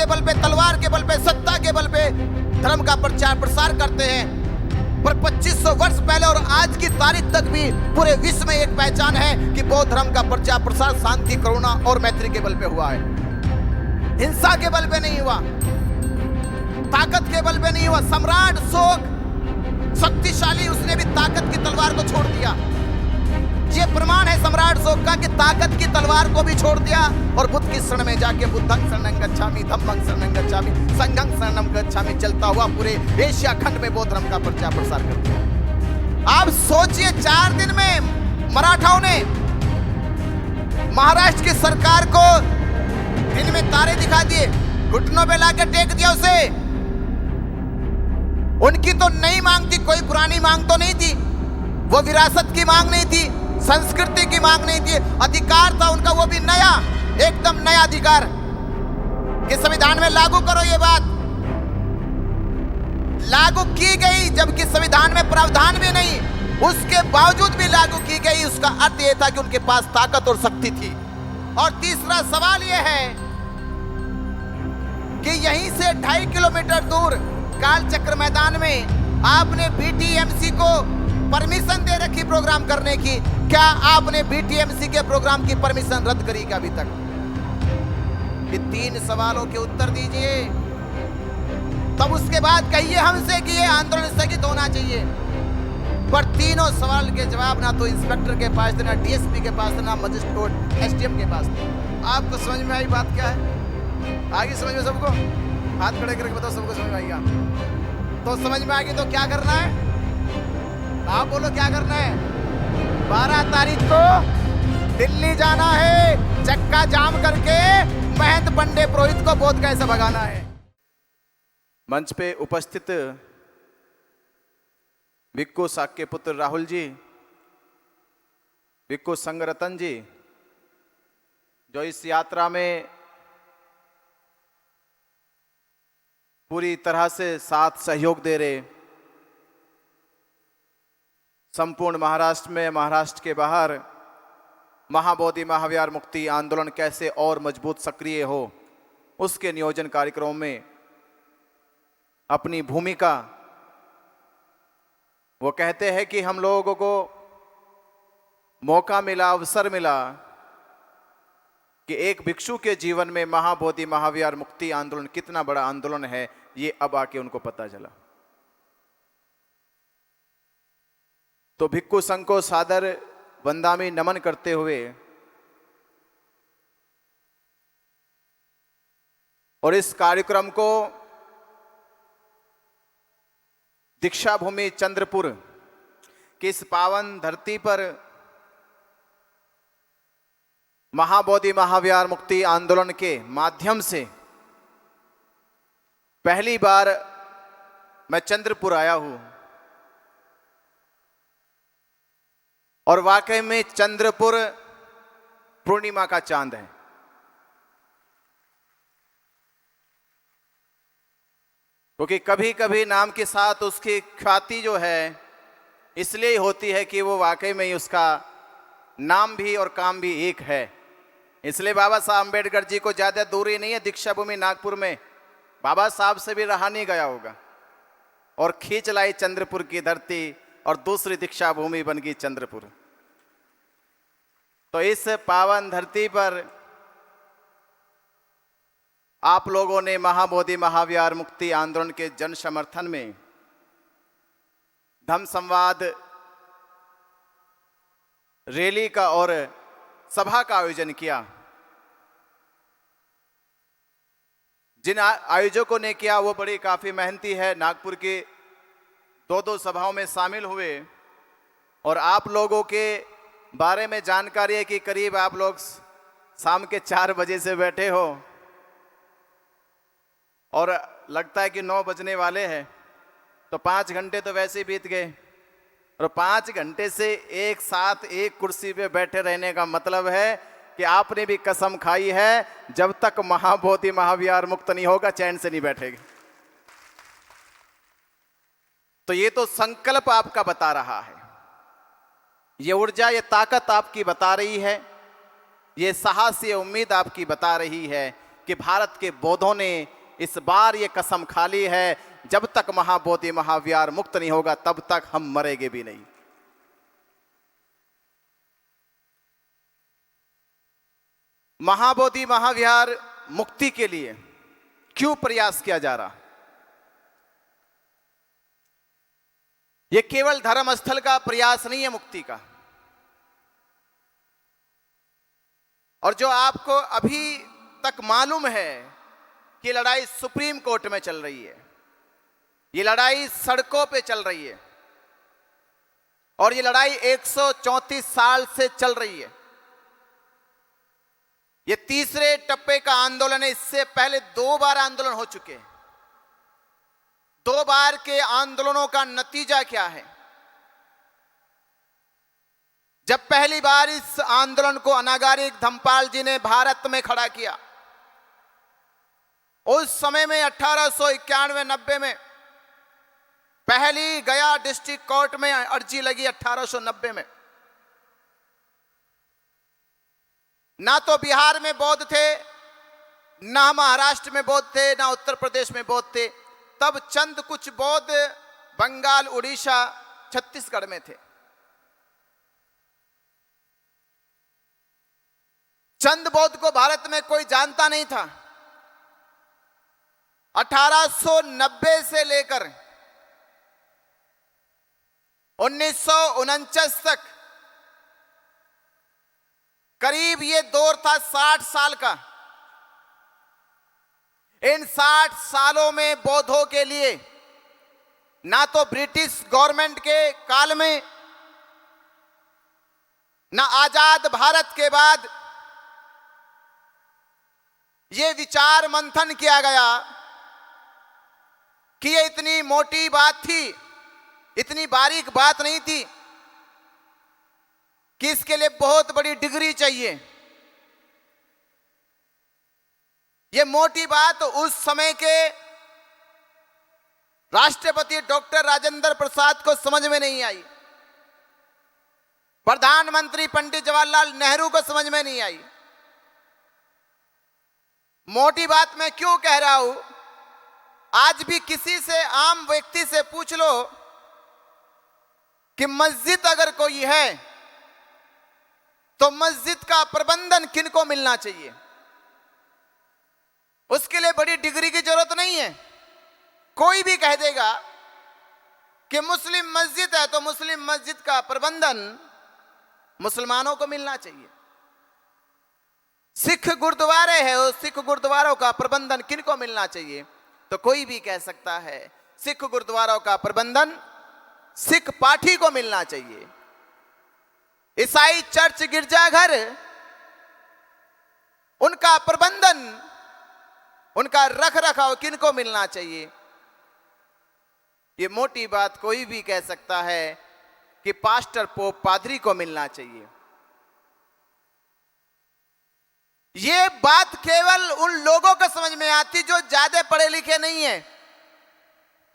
बल पे, तलवार के बल पे, सत्ता के बल पे धर्म का प्रचार प्रसार करते हैं। पर 2500 वर्ष पहले और आज की तारीख तक भी पूरे विश्व में एक पहचान है कि बौद्ध धर्म का प्रचार प्रसार शांति, करुणा और मैत्री के बल पे हुआ है। हिंसा के बल पे नहीं हुआ, ताकत के बल पे नहीं हुआ। सम्राट अशोक शक्तिशाली, उसने भी ताकत की तलवार को छोड़ दिया। ये प्रमाण है सम्राट अशोक का कि ताकत की तलवार को भी छोड़ दिया और बुद्ध की शरण में जाके बुद्धं शरणं गच्छामि, धम्मं शरणं गच्छामि, संघं शरणं गच्छामि चलता हुआ पूरे एशिया खंड में बौद्ध धर्म का प्रचार प्रसार कर दिया। आप सोचिए 4 दिन में मराठाओं ने महाराष्ट्र की सरकार को दिन में तारे दिखा दिए, घुटनों पे लाके टेक दिया उसे। उनकी तो नई मांग थी, कोई पुरानी मांग तो नहीं थी, वो विरासत की मांग नहीं थी, संस्कृति की मांग नहीं थी, अधिकार था उनका, वो भी नया, एकदम नया अधिकार कि संविधान में लागू करो। ये बात लागू की गई, जबकि संविधान में प्रावधान भी नहीं, उसके बावजूद भी लागू की गई। उसका अर्थ यह था कि उनके पास ताकत और शक्ति थी। और तीसरा सवाल यह है कि यहीं से 2.5 किलोमीटर दूर कालचक्र मैदान में आपने बीटीएमसी को परमिशन दे रखी प्रोग्राम करने की। क्या आपने बीटीएमसी के प्रोग्राम की परमिशन रद्द करी क्या अभी तक? ये 3 सवालों के उत्तर दीजिए, तब उसके बाद कहिए हमसे कि ये आंदोलन स्थगित होना चाहिए। पर तीनों सवाल के जवाब ना तो इंस्पेक्टर के पास थे, ना डीएसपी के पास थे, ना मजिस्ट्रेट एसडीएम के पास थे। आपको समझ में आई बात क्या है? आगे समझ में सबको? हाथ खड़े करके बताओ, सबको समझ में आएगा? तो समझ में आ गई तो क्या करना है? आप बोलो क्या करना है? 12 तारीख को दिल्ली जाना है, चक्का जाम करके महंत पंडे पुरोहित को बोध कैसे भगाना है। मंच पे उपस्थित भिक्खु साक्य पुत्र राहुल जी, भिक्खु संगरतन जी, जो इस यात्रा में पूरी तरह से साथ सहयोग दे रहे, संपूर्ण महाराष्ट्र में, महाराष्ट्र के बाहर महाबोधि महाविहार मुक्ति आंदोलन कैसे और मजबूत सक्रिय हो, उसके नियोजन कार्यक्रम में अपनी भूमिका, वो कहते हैं कि हम लोगों को मौका मिला, अवसर मिला कि एक भिक्षु के जीवन में महाबोधि महाविहार मुक्ति आंदोलन कितना बड़ा आंदोलन है, ये अब आके उनको पता चला। तो भिक्खु संघ को सादर वंदामी नमन करते हुए और इस कार्यक्रम को दीक्षा भूमि चंद्रपुर की इस पावन धरती पर महाबोधि महाविहार मुक्ति आंदोलन के माध्यम से पहली बार मैं चंद्रपुर आया हूं और वाकई में चंद्रपुर पूर्णिमा का चांद है। क्योंकि कभी कभी नाम के साथ उसकी ख्याति जो है इसलिए होती है कि वो वाकई में ही उसका नाम भी और काम भी एक है। इसलिए बाबा साहब अम्बेडकर जी को ज़्यादा दूरी नहीं है, दीक्षा भूमि नागपुर में बाबा साहब से भी रहा नहीं गया होगा और खींच लाई चंद्रपुर की धरती और दूसरी दीक्षा भूमि बन गई चंद्रपुर। तो इस पावन धरती पर आप लोगों ने महाबोधि महाविहार मुक्ति आंदोलन के जन समर्थन में धम्म संवाद रैली का और सभा का आयोजन किया। जिन आयोजकों ने किया वो बड़ी काफ़ी मेहनती है, नागपुर के 2-2 सभाओं में शामिल हुए और आप लोगों के बारे में जानकारी है कि करीब आप लोग शाम के 4 बजे से बैठे हो और लगता है कि 9 बजने वाले हैं, तो 5 घंटे तो वैसे ही बीत गए और 5 घंटे से एक साथ एक कुर्सी पे बैठे रहने का मतलब है कि आपने भी कसम खाई है जब तक महाबोधि महाविहार मुक्त नहीं होगा चैन से नहीं बैठेगी। तो ये तो संकल्प आपका बता रहा है, ये ऊर्जा, ये ताकत आपकी बता रही है, ये साहस, ये उम्मीद आपकी बता रही है कि भारत के बौद्धों ने इस बार ये कसम खाली है, जब तक महाबोधि महाविहार मुक्त नहीं होगा तब तक हम मरेंगे भी नहीं। महाबोधि महाविहार मुक्ति के लिए क्यों प्रयास किया जा रहा? यह केवल धर्म स्थल का प्रयास नहीं है मुक्ति का। और जो आपको अभी तक मालूम है कि लड़ाई सुप्रीम कोर्ट में चल रही है, ये लड़ाई सड़कों पे चल रही है, और ये लड़ाई 134 साल से चल रही है। ये तीसरे टप्पे का आंदोलन है। इससे पहले 2 बार आंदोलन हो चुके हैं। 2 बार के आंदोलनों का नतीजा क्या है? जब पहली बार इस आंदोलन को अनागारिक धम्पाल जी ने भारत में खड़ा किया, उस समय में 1891-90 में पहली गया डिस्ट्रिक्ट कोर्ट में अर्जी लगी। 1890 में ना तो बिहार में बौद्ध थे, ना महाराष्ट्र में बौद्ध थे, ना उत्तर प्रदेश में बौद्ध थे। तब चंद कुछ बौद्ध बंगाल, उड़ीसा, छत्तीसगढ़ में थे। चंद बौद्ध को भारत में कोई जानता नहीं था। 1890 से लेकर 1949 तक करीब ये दौर था 60 साल का। इन 60 सालों में बौद्धों के लिए ना तो ब्रिटिश गवर्नमेंट के काल में, ना आजाद भारत के बाद ये विचार मंथन किया गया कि ये इतनी मोटी बात थी, इतनी बारीक बात नहीं थी कि इसके लिए बहुत बड़ी डिग्री चाहिए। ये मोटी बात उस समय के राष्ट्रपति डॉक्टर राजेंद्र प्रसाद को समझ में नहीं आई, प्रधानमंत्री पंडित जवाहरलाल नेहरू को समझ में नहीं आई। मोटी बात मैं क्यों कह रहा हूं? आज भी किसी से, आम व्यक्ति से पूछ लो कि मस्जिद अगर कोई है तो मस्जिद का प्रबंधन किनको मिलना चाहिए? उसके लिए बड़ी डिग्री की जरूरत नहीं है। कोई भी कह देगा कि मुस्लिम मस्जिद है तो मुस्लिम मस्जिद का प्रबंधन मुसलमानों को मिलना चाहिए। सिख गुरुद्वारे है, उस सिख गुरुद्वारों का प्रबंधन किनको मिलना चाहिए? तो कोई भी कह सकता है सिख गुरुद्वारों का प्रबंधन सिख पाठी को मिलना चाहिए। ईसाई चर्च गिरजाघर, उनका प्रबंधन, उनका रख रखाव किनको मिलना चाहिए? ये मोटी बात कोई भी कह सकता है कि पास्टर, पोप, पादरी को मिलना चाहिए। ये बात केवल उन लोगों को समझ में आती जो ज्यादा पढ़े लिखे नहीं है,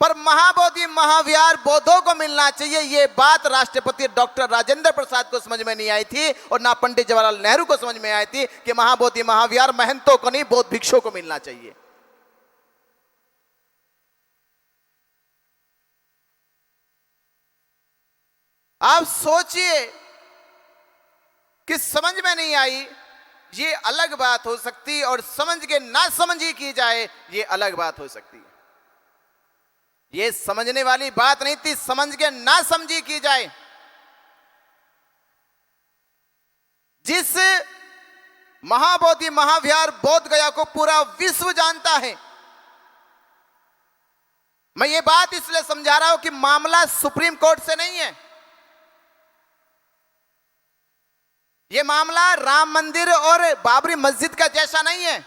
पर महाबोधि महाविहार बौद्धों को मिलना चाहिए। ये बात राष्ट्रपति डॉक्टर राजेंद्र प्रसाद को समझ में नहीं आई थी, और ना पंडित जवाहरलाल नेहरू को समझ में आई थी कि महाबोधि महाविहार महंतों को नहीं, बौद्ध भिक्षुओं को मिलना चाहिए। आप सोचिए कि समझ में नहीं आई ये अलग बात हो सकती, और समझ के ना समझी की जाए ये अलग बात हो सकती है। ये समझने वाली बात नहीं थी, समझ के ना समझी की जाए। जिस महाबोधि महाविहार बोध गया को पूरा विश्व जानता है, मैं ये बात इसलिए समझा रहा हूं कि मामला सुप्रीम कोर्ट से नहीं है। ये मामला राम मंदिर और बाबरी मस्जिद का जैसा नहीं है।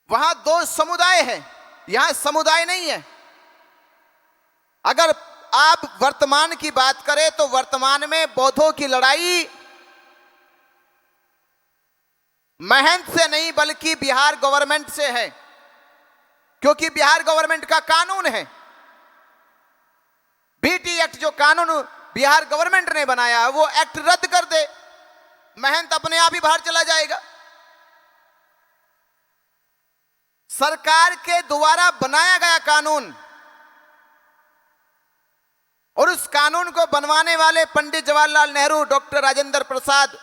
वहां 2 समुदाय है, यहां समुदाय नहीं है। अगर आप वर्तमान की बात करें तो वर्तमान में बौद्धों की लड़ाई महंत से नहीं बल्कि बिहार गवर्नमेंट से है, क्योंकि बिहार गवर्नमेंट का कानून है, बीटी एक्ट, जो कानून बिहार गवर्नमेंट ने बनाया है, वो एक्ट रद्द कर दे, महंत अपने आप ही बाहर चला जाएगा। सरकार के द्वारा बनाया गया कानून और उस कानून को बनवाने वाले पंडित जवाहरलाल नेहरू, डॉक्टर राजेंद्र प्रसाद।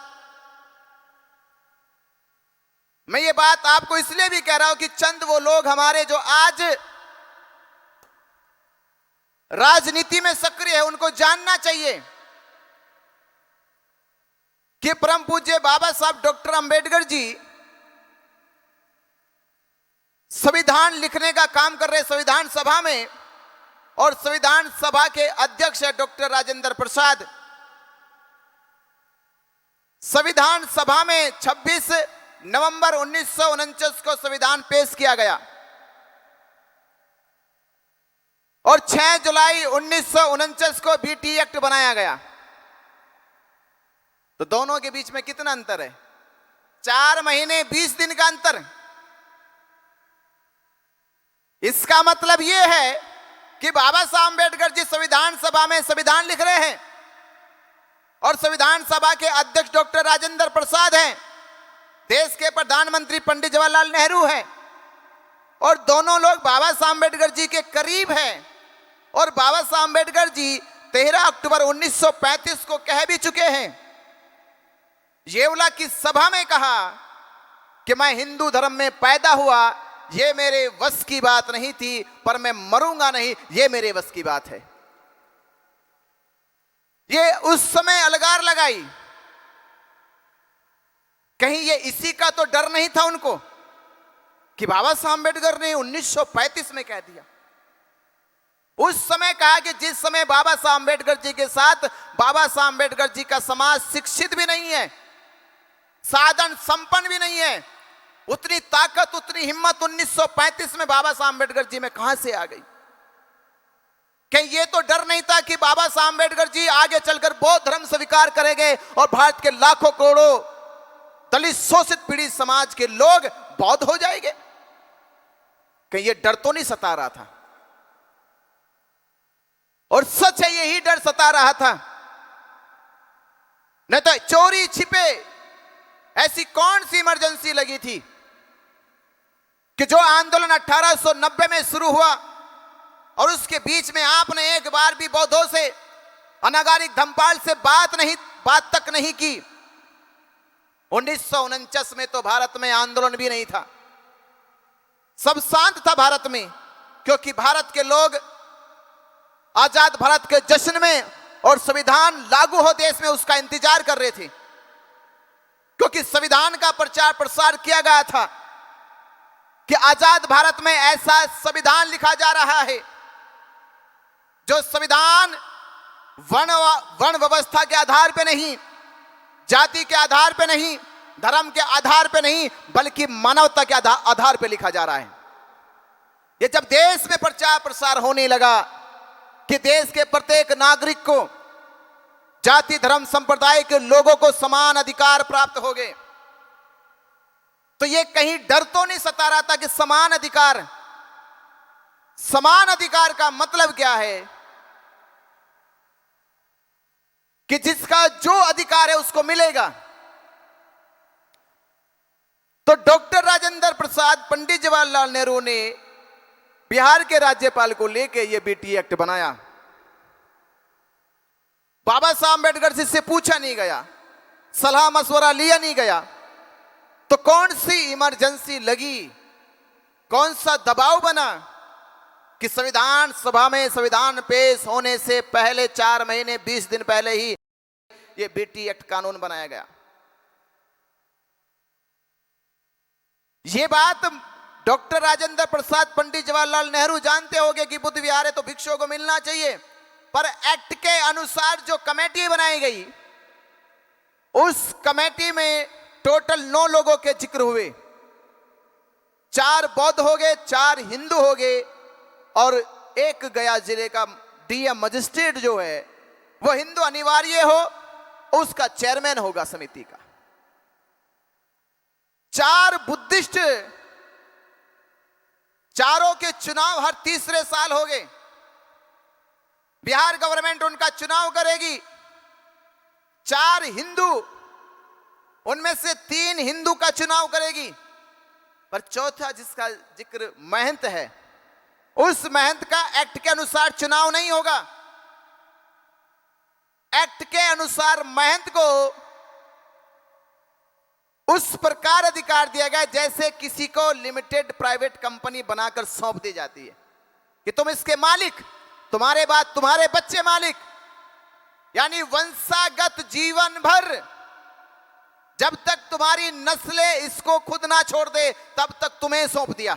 मैं ये बात आपको इसलिए भी कह रहा हूं कि चंद वो लोग हमारे जो आज राजनीति में सक्रिय है, उनको जानना चाहिए कि परम पूज्य बाबा साहब डॉक्टर अंबेडकर जी संविधान लिखने का काम कर रहे संविधान सभा में, और संविधान सभा के अध्यक्ष है डॉक्टर राजेंद्र प्रसाद। संविधान सभा में 26 नवंबर 1949 को संविधान पेश किया गया और 6 जुलाई 1949 को बीटी एक्ट बनाया गया। तो दोनों के बीच में कितना अंतर है? 4 महीने 20 दिन का अंतर। इसका मतलब यह है कि बाबा साहब अम्बेडकर जी संविधान सभा में संविधान लिख रहे हैं और संविधान सभा के अध्यक्ष डॉक्टर राजेंद्र प्रसाद हैं, देश के प्रधानमंत्री पंडित जवाहरलाल नेहरू हैं, और दोनों लोग बाबा साहब अम्बेडकर जी के करीब हैं। और बाबा साहब अम्बेडकर जी 13 अक्टूबर 1935 को कह भी चुके हैं, येवला की सभा में कहा कि मैं हिंदू धर्म में पैदा हुआ, ये मेरे वश की बात नहीं थी, पर मैं मरूंगा नहीं, ये मेरे वश की बात है। ये उस समय अलगार लगाई। कहीं ये इसी का तो डर नहीं था उनको कि बाबा साहब अम्बेडकर ने 1935 में कह दिया। उस समय कहा कि जिस समय बाबा साहब अम्बेडकर जी के साथ बाबा साहब अम्बेडकर जी का समाज शिक्षित भी नहीं है, साधन संपन्न भी नहीं है, उतनी ताकत उतनी हिम्मत 1935 में बाबा साहब अम्बेडकर जी में कहां से आ गई? कहीं ये तो डर नहीं था कि बाबा साहब अम्बेडकर जी आगे चलकर बौद्ध धर्म स्वीकार करेंगे और भारत के लाखों करोड़ों दलित शोषित पीड़ित समाज के लोग बौद्ध हो जाएंगे? कहीं ये डर तो नहीं सता रहा था? और सच है, यही डर सता रहा था। नहीं तो चोरी छिपे ऐसी कौन सी इमरजेंसी लगी थी कि जो आंदोलन 1890 में शुरू हुआ और उसके बीच में आपने एक बार भी बौद्धों से, अनागारिक धम्मपाल से बात तक नहीं की। 1949 में तो भारत में आंदोलन भी नहीं था, सब शांत था भारत में, क्योंकि भारत के लोग आजाद भारत के जश्न में और संविधान लागू हो देश में उसका इंतजार कर रहे थे, क्योंकि संविधान का प्रचार प्रसार किया गया था कि आजाद भारत में ऐसा संविधान लिखा जा रहा है जो संविधान वर्ण व्यवस्था के आधार पे नहीं, जाति के आधार पे नहीं, धर्म के आधार पे नहीं, बल्कि मानवता के आधार पे लिखा जा रहा है। ये जब देश में प्रचार प्रसार होने लगा कि देश के प्रत्येक नागरिक को, जाति धर्म संप्रदाय के लोगों को समान अधिकार प्राप्त हो गए, तो ये कहीं डर तो नहीं सता रहा था कि समान अधिकार का मतलब क्या है कि जिसका जो अधिकार है उसको मिलेगा। तो डॉक्टर राजेंद्र प्रसाद, पंडित जवाहरलाल नेहरू ने बिहार के राज्यपाल को लेकर यह बीटी एक्ट बनाया। बाबा साहब अम्बेडकर जी से पूछा नहीं गया, सलाह मशवरा लिया नहीं गया, तो कौन सी इमरजेंसी लगी, कौन सा दबाव बना कि संविधान सभा में संविधान पेश होने से पहले 4 महीने 20 दिन पहले ही यह बीटी एक्ट कानून बनाया गया। यह बात डॉक्टर राजेंद्र प्रसाद, पंडित जवाहरलाल नेहरू जानते होंगे कि बुद्ध विहार है तो भिक्षुओं को मिलना चाहिए, पर एक्ट के अनुसार जो कमेटी बनाई गई, उस कमेटी में टोटल 9 लोगों के जिक्र हुए। 4 बौद्ध हो गए, 4 हिंदू हो गए, और एक गया जिले का डीएम मजिस्ट्रेट जो है वो हिंदू अनिवार्य हो, उसका चेयरमैन होगा समिति का। 4 बुद्धिस्ट, चारों के चुनाव हर तीसरे साल हो गए। बिहार गवर्नमेंट उनका चुनाव करेगी। 4 हिंदू, उनमें से 3 हिंदू का चुनाव करेगी। पर चौथा जिसका जिक्र महंत है, उस महंत का एक्ट के अनुसार चुनाव नहीं होगा। एक्ट के अनुसार महंत को उस प्रकार अधिकार दिया गया जैसे किसी को लिमिटेड प्राइवेट कंपनी बनाकर सौंप दी जाती है कि तुम इसके मालिक, तुम्हारे बाद तुम्हारे बच्चे मालिक, यानी वंशागत जीवन भर जब तक तुम्हारी नस्लें इसको खुद ना छोड़ दे तब तक तुम्हें सौंप दिया।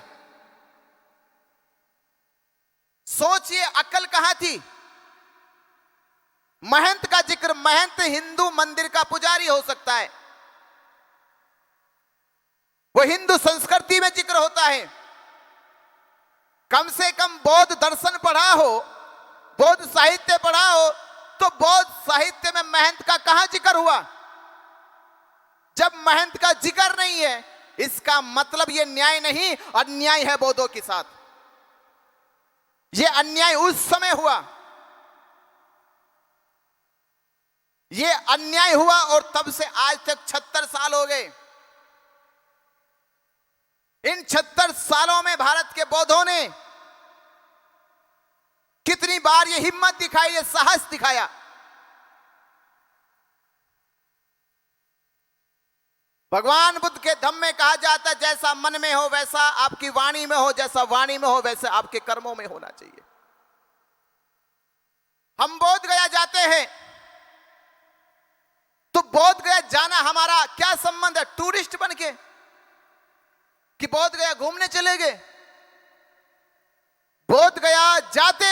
सोचिए अकल कहां थी। महंत का जिक्र, महंत हिंदू मंदिर का पुजारी हो सकता है, वो हिंदू संस्कृति में जिक्र होता है। कम से कम बौद्ध दर्शन पढ़ा हो, बौद्ध साहित्य पढ़ा हो, तो बौद्ध साहित्य में महंत का कहां जिक्र हुआ। जब महंत का जिक्र नहीं है, इसका मतलब यह न्याय नहीं, अन्याय है बौद्धों के साथ। यह अन्याय उस समय हुआ, यह अन्याय हुआ और तब से आज तक 76 साल हो गए। इन 76 सालों में भारत के बौद्धों ने कितनी बार यह हिम्मत दिखाई, यह साहस दिखाया। भगवान बुद्ध के धम्म में कहा जाता है, जैसा मन में हो वैसा आपकी वाणी में हो, जैसा वाणी में हो वैसे आपके कर्मों में होना चाहिए। हम बोध गया जाते हैं तो बोध गया जाना हमारा क्या संबंध है टूरिस्ट बन के, कि बोध गया घूमने चले गए। बोध गया जाते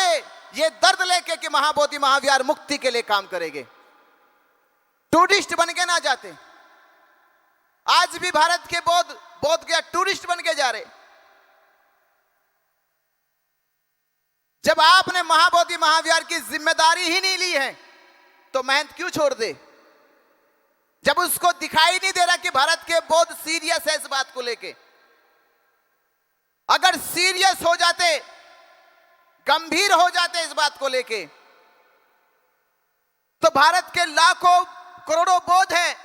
ये दर्द लेके कि महाबोधि महाविहार मुक्ति के लिए काम करेंगे, टूरिस्ट बन के ना जाते। आज भी भारत के बोध गया टूरिस्ट बन के जा रहे। जब आपने महाबोधि महाविहार की जिम्मेदारी ही नहीं ली है तो महंत क्यों छोड़ दे। जब उसको दिखाई नहीं दे रहा कि भारत के बौद्ध सीरियस है इस बात को लेके, अगर सीरियस हो जाते, गंभीर हो जाते इस बात को लेके, तो भारत के लाखों करोड़ों बौद्ध हैं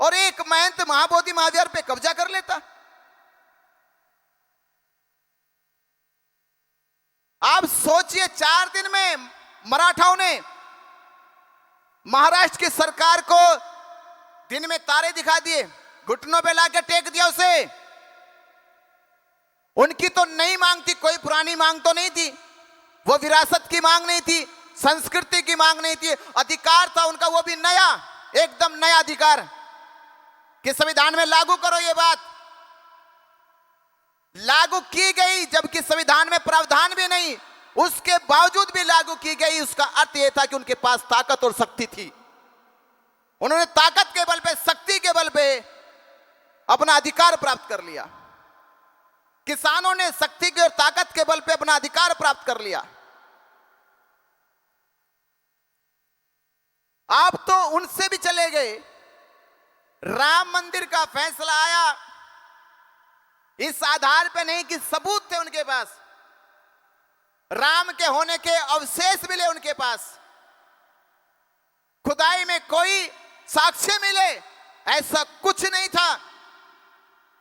और एक महंत महाबोधि महाविहार पे कब्जा कर लेता। आप सोचिए, 4 दिन में मराठाओं ने महाराष्ट्र की सरकार को दिन में तारे दिखा दिए, घुटनों पे लाके टेक दिया उसे। उनकी तो नई मांग थी, कोई पुरानी मांग तो नहीं थी, वो विरासत की मांग नहीं थी, संस्कृति की मांग नहीं थी, अधिकार था उनका, वो भी नया, एकदम नया अधिकार कि संविधान में लागू करो। ये बात लागू की गई जबकि संविधान में प्रावधान भी नहीं, उसके बावजूद भी लागू की गई। उसका अर्थ यह था कि उनके पास ताकत और शक्ति थी। उन्होंने ताकत के बल पे, शक्ति के बल पे अपना अधिकार प्राप्त कर लिया। किसानों ने शक्ति की और ताकत के बल पे अपना अधिकार प्राप्त कर लिया। आप तो उनसे भी चले गए। राम मंदिर का फैसला आया इस आधार पे नहीं कि सबूत थे उनके पास, राम के होने के अवशेष मिले उनके पास, खुदाई में कोई साक्ष्य मिले, ऐसा कुछ नहीं था।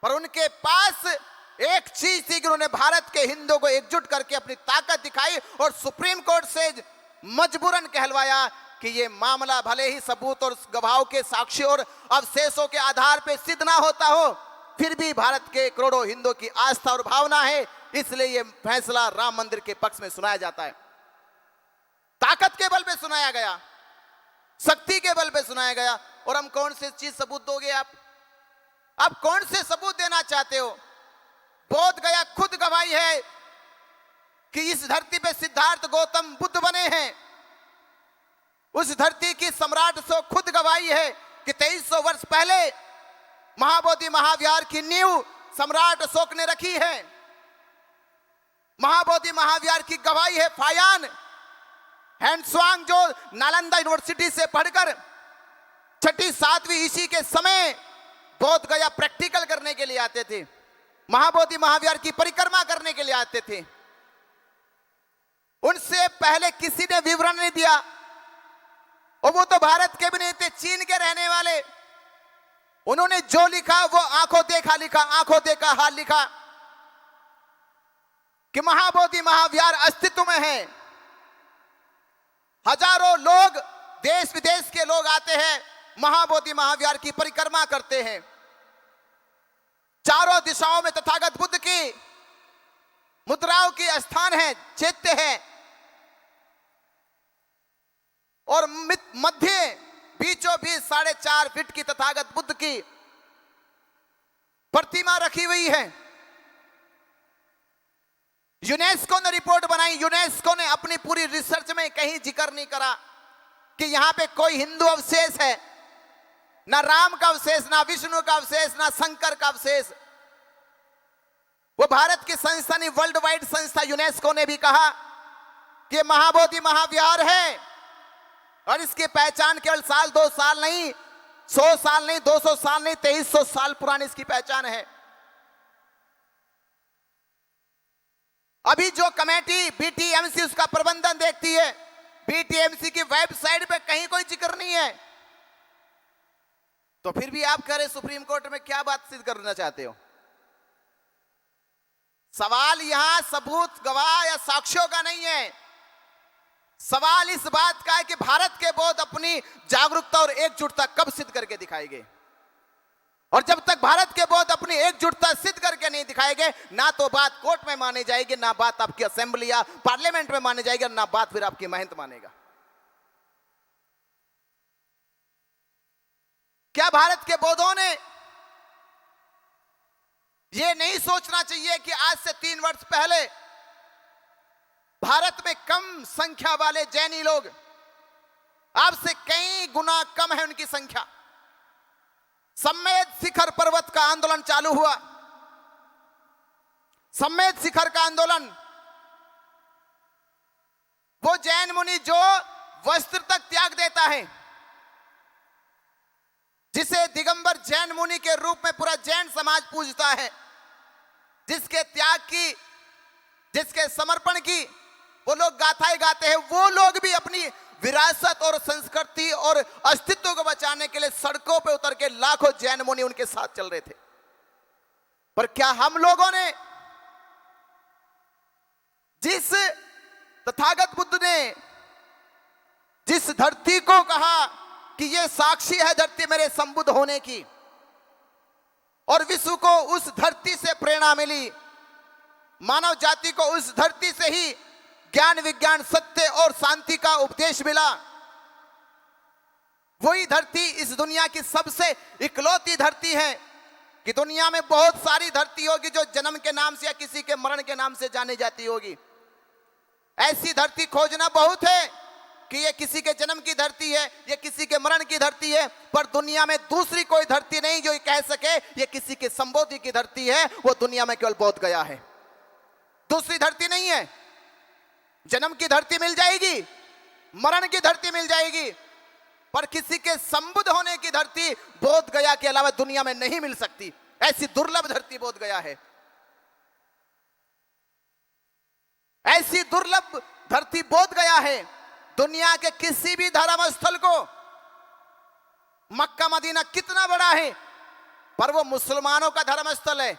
पर उनके पास एक चीज थी कि उन्होंने भारत के हिंदुओं को एकजुट करके अपनी ताकत दिखाई और सुप्रीम कोर्ट से मजबूरन कहलवाया कि ये मामला भले ही सबूत और गवाहों के साक्ष्य और अवशेषों के आधार पर सिद्ध ना होता हो, फिर भी भारत के करोड़ों हिंदुओं की आस्था और भावना है, इसलिए ये फैसला राम मंदिर के पक्ष में सुनाया जाता है। ताकत के बल पे सुनाया गया, शक्ति के बल पे सुनाया गया। और हम कौन से चीज सबूत दोगे आप कौन से सबूत देना चाहते हो। बोध गया खुद गवाही है कि इस धरती पे सिद्धार्थ गौतम बुद्ध बने हैं। उस धरती की सम्राट सो खुद गवाही है कि 2300 वर्ष पहले महाबोधि महाविहार की नींव सम्राट अशोक ने रखी है। महाबोधि महाविहार की गवाही है फायान हैंसवांग, जो नालंदा यूनिवर्सिटी से पढ़कर 6ठी 7वीं ईस्वी के समय बोध गया प्रैक्टिकल करने के लिए आते थे, महाबोधि महाविहार की परिक्रमा करने के लिए आते थे। उनसे पहले किसी ने विवरण नहीं दिया, और वो तो भारत के भी नहीं थे, चीन के रहने वाले। उन्होंने जो लिखा वो आंखों देखा लिखा, आंखों देखा हाल लिखा कि महाबोधि महाविहार अस्तित्व में है। हजारों लोग, देश विदेश के लोग आते हैं, महाबोधि महाविहार की परिक्रमा करते हैं। चारों दिशाओं में तथागत बुद्ध की मुद्राओं की स्थान है, चैत्य है, और मध्य बीचों बीच 4.5 फीट की तथागत बुद्ध की प्रतिमा रखी हुई है। यूनेस्को ने रिपोर्ट बनाई, यूनेस्को ने अपनी पूरी रिसर्च में कहीं जिक्र नहीं करा कि यहां पे कोई हिंदू अवशेष है, ना राम का अवशेष, ना विष्णु का अवशेष, ना शंकर का अवशेष। वो भारत की संस्था नहीं, वर्ल्ड वाइड संस्था यूनेस्को ने भी कहा कि महाबोधि महाविहार है और इसकी पहचान केवल साल 2 साल नहीं, 100 साल नहीं, 200 साल नहीं, 2300 साल पुरानी इसकी पहचान है। अभी जो कमेटी बीटीएमसी उसका प्रबंधन देखती है, बीटीएमसी की वेबसाइट पे कहीं कोई जिक्र नहीं है। तो फिर भी आप कह रहे सुप्रीम कोर्ट में क्या बात सिद्ध करना चाहते हो? सवाल यहां सबूत, गवाह या साक्ष्यों का नहीं है। सवाल इस बात का है कि भारत के बौद्ध अपनी जागरूकता और एकजुटता कब सिद्ध करके दिखाएंगे। और जब तक भारत के बौद्ध अपनी एकजुटता सिद्ध करके नहीं दिखाएंगे, ना तो बात कोर्ट में मानी जाएगी, ना बात आपकी असेंबली या पार्लियामेंट में मानी जाएगी, ना बात फिर आपकी महंत मानेगा। क्या भारत के बौद्धों ने यह नहीं सोचना चाहिए कि आज से 3 वर्ष पहले भारत में कम संख्या वाले जैनी लोग, आपसे कई गुना कम है उनकी संख्या, सम्मेद शिखर पर्वत का आंदोलन चालू हुआ। सम्मेद शिखर का आंदोलन, वो जैन मुनि जो वस्त्र तक त्याग देता है, जिसे दिगंबर जैन मुनि के रूप में पूरा जैन समाज पूजता है, जिसके त्याग की, जिसके समर्पण की वो लोग गाथाएं गाते हैं, वो लोग भी अपनी विरासत और संस्कृति और अस्तित्व को बचाने के लिए सड़कों पे उतर के लाखों जैन मुनि उनके साथ चल रहे थे। पर क्या हम लोगों ने, जिस तथागत बुद्ध ने जिस धरती को कहा कि ये साक्षी है धरती मेरे संबुद्ध होने की, और विश्व को उस धरती से प्रेरणा मिली, मानव जाति को उस धरती से ही ज्ञान विज्ञान सत्य और शांति का उपदेश मिला, वही धरती इस दुनिया की सबसे इकलौती धरती है। कि दुनिया में बहुत सारी धरती होगी जो जन्म के नाम से या किसी के मरण के नाम से जानी जाती होगी। ऐसी धरती खोजना बहुत है कि ये किसी के जन्म की धरती है, ये किसी के मरण की धरती है, पर दुनिया में दूसरी कोई धरती नहीं जो ये कह सके ये किसी के संबोधि की धरती है। वो दुनिया में केवल बोध गया है, दूसरी धरती नहीं है। जन्म की धरती मिल जाएगी, मरण की धरती मिल जाएगी, पर किसी के संबुद्ध होने की धरती बोध गया के अलावा दुनिया में नहीं मिल सकती। ऐसी दुर्लभ धरती बोध गया है, ऐसी दुर्लभ धरती बोध गया है। दुनिया के किसी भी धर्म स्थल को, मक्का मदीना कितना बड़ा है, पर वो मुसलमानों का धर्म स्थल है,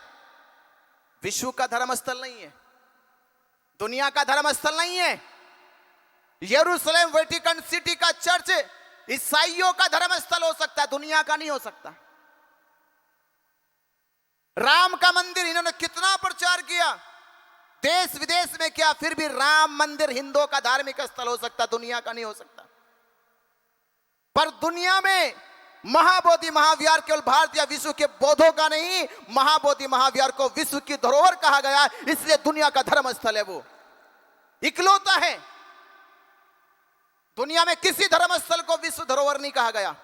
विश्व का धर्म स्थल नहीं है, दुनिया का धर्म स्थल नहीं है। यरूशलेम वेटिकन सिटी का चर्च ईसाइयों का धर्म स्थल हो सकता है, दुनिया का नहीं हो सकता। राम का मंदिर इन्होंने कितना प्रचार किया, देश विदेश में किया, फिर भी राम मंदिर हिंदुओं का धार्मिक स्थल हो सकता, दुनिया का नहीं हो सकता। पर दुनिया में महाबोधि महाविहार केवल भारत या विश्व के बौद्धों का नहीं, महाबोधि महाविहार को विश्व की धरोहर कहा गया, इसलिए दुनिया का धर्म स्थल है। वो इकलौता है, दुनिया में किसी धर्म स्थल को विश्व धरोहर नहीं कहा गया।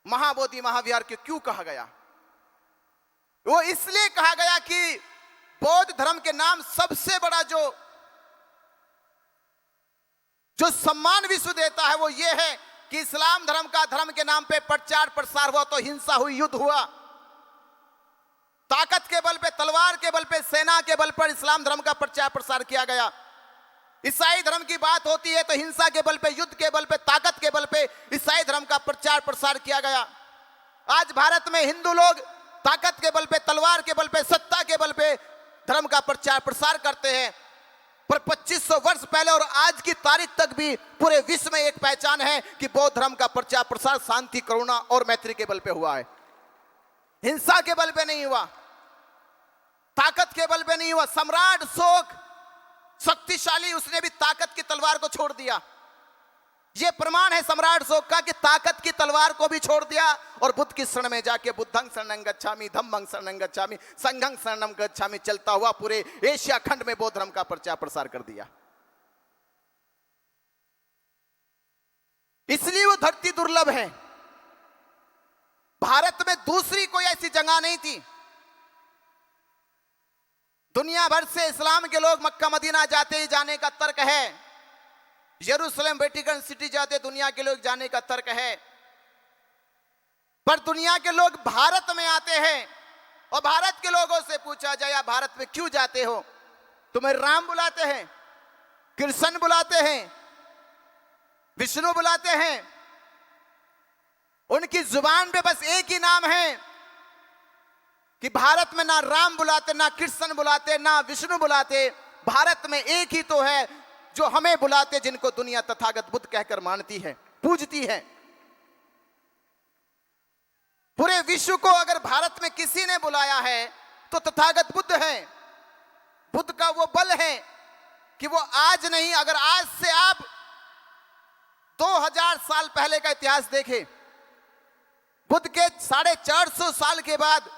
महाबोधि महाविहार क्यों कहा गया? वो इसलिए कहा गया कि बौद्ध धर्म के नाम सबसे बड़ा जो सम्मान विश्व देता है वो ये है कि इस्लाम धर्म का धर्म के नाम पे प्रचार प्रसार हुआ तो हिंसा हुई, युद्ध हुआ, ताकत के बल पे, तलवार के बल पे, सेना के बल पर इस्लाम धर्म का प्रचार प्रसार किया गया। ईसाई धर्म की बात होती है तो हिंसा के बल पे, युद्ध के बल पे, ताकत के बल पे ईसाई धर्म का प्रचार प्रसार किया गया। आज भारत में हिंदू लोग ताकत के बल पे, तलवार के बल पे, सत्ता के बल पे धर्म का प्रचार प्रसार करते हैं। पर 2500 वर्ष पहले और आज की तारीख तक भी पूरे विश्व में एक पहचान है कि बौद्ध धर्म का प्रचार प्रसार शांति, करुणा और मैत्री के बल पे हुआ है। हिंसा के बल पे नहीं हुआ, ताकत के बल पे नहीं हुआ। सम्राट अशोक शक्तिशाली, उसने भी ताकत की तलवार को छोड़ दिया। यह प्रमाण है सम्राट अशोक का कि ताकत की तलवार को भी छोड़ दिया और बुद्ध की शरण में जाके बुद्धं शरणं गच्छामि, धम्मं शरणं गच्छामि, संघं शरणं गच्छामि चलता हुआ पूरे एशिया खंड में बौद्ध धर्म का प्रचार प्रसार कर दिया। इसलिए वो धरती दुर्लभ है। भारत में दूसरी कोई ऐसी जगह नहीं थी। दुनिया भर से इस्लाम के लोग मक्का मदीना जाते ही जाने का तर्क है। यरूशलेम, वेटिकन सिटी जाते दुनिया के लोग जाने का तर्क है। पर दुनिया के लोग भारत में आते हैं और भारत के लोगों से पूछा जाए आप भारत में क्यों जाते हो? तुम्हें राम बुलाते हैं, कृष्ण बुलाते हैं, विष्णु बुलाते हैं। उनकी जुबान पे बस एक ही नाम है कि भारत में ना राम बुलाते, ना कृष्ण बुलाते, ना विष्णु बुलाते। भारत में एक ही तो है जो हमें बुलाते, जिनको दुनिया तथागत बुद्ध कहकर मानती है, पूजती है। पूरे विश्व को अगर भारत में किसी ने बुलाया है तो तथागत बुद्ध है। बुद्ध का वो बल है कि वो आज नहीं, अगर आज से आप 2000 साल पहले का इतिहास देखें, बुद्ध के 450 साल के बाद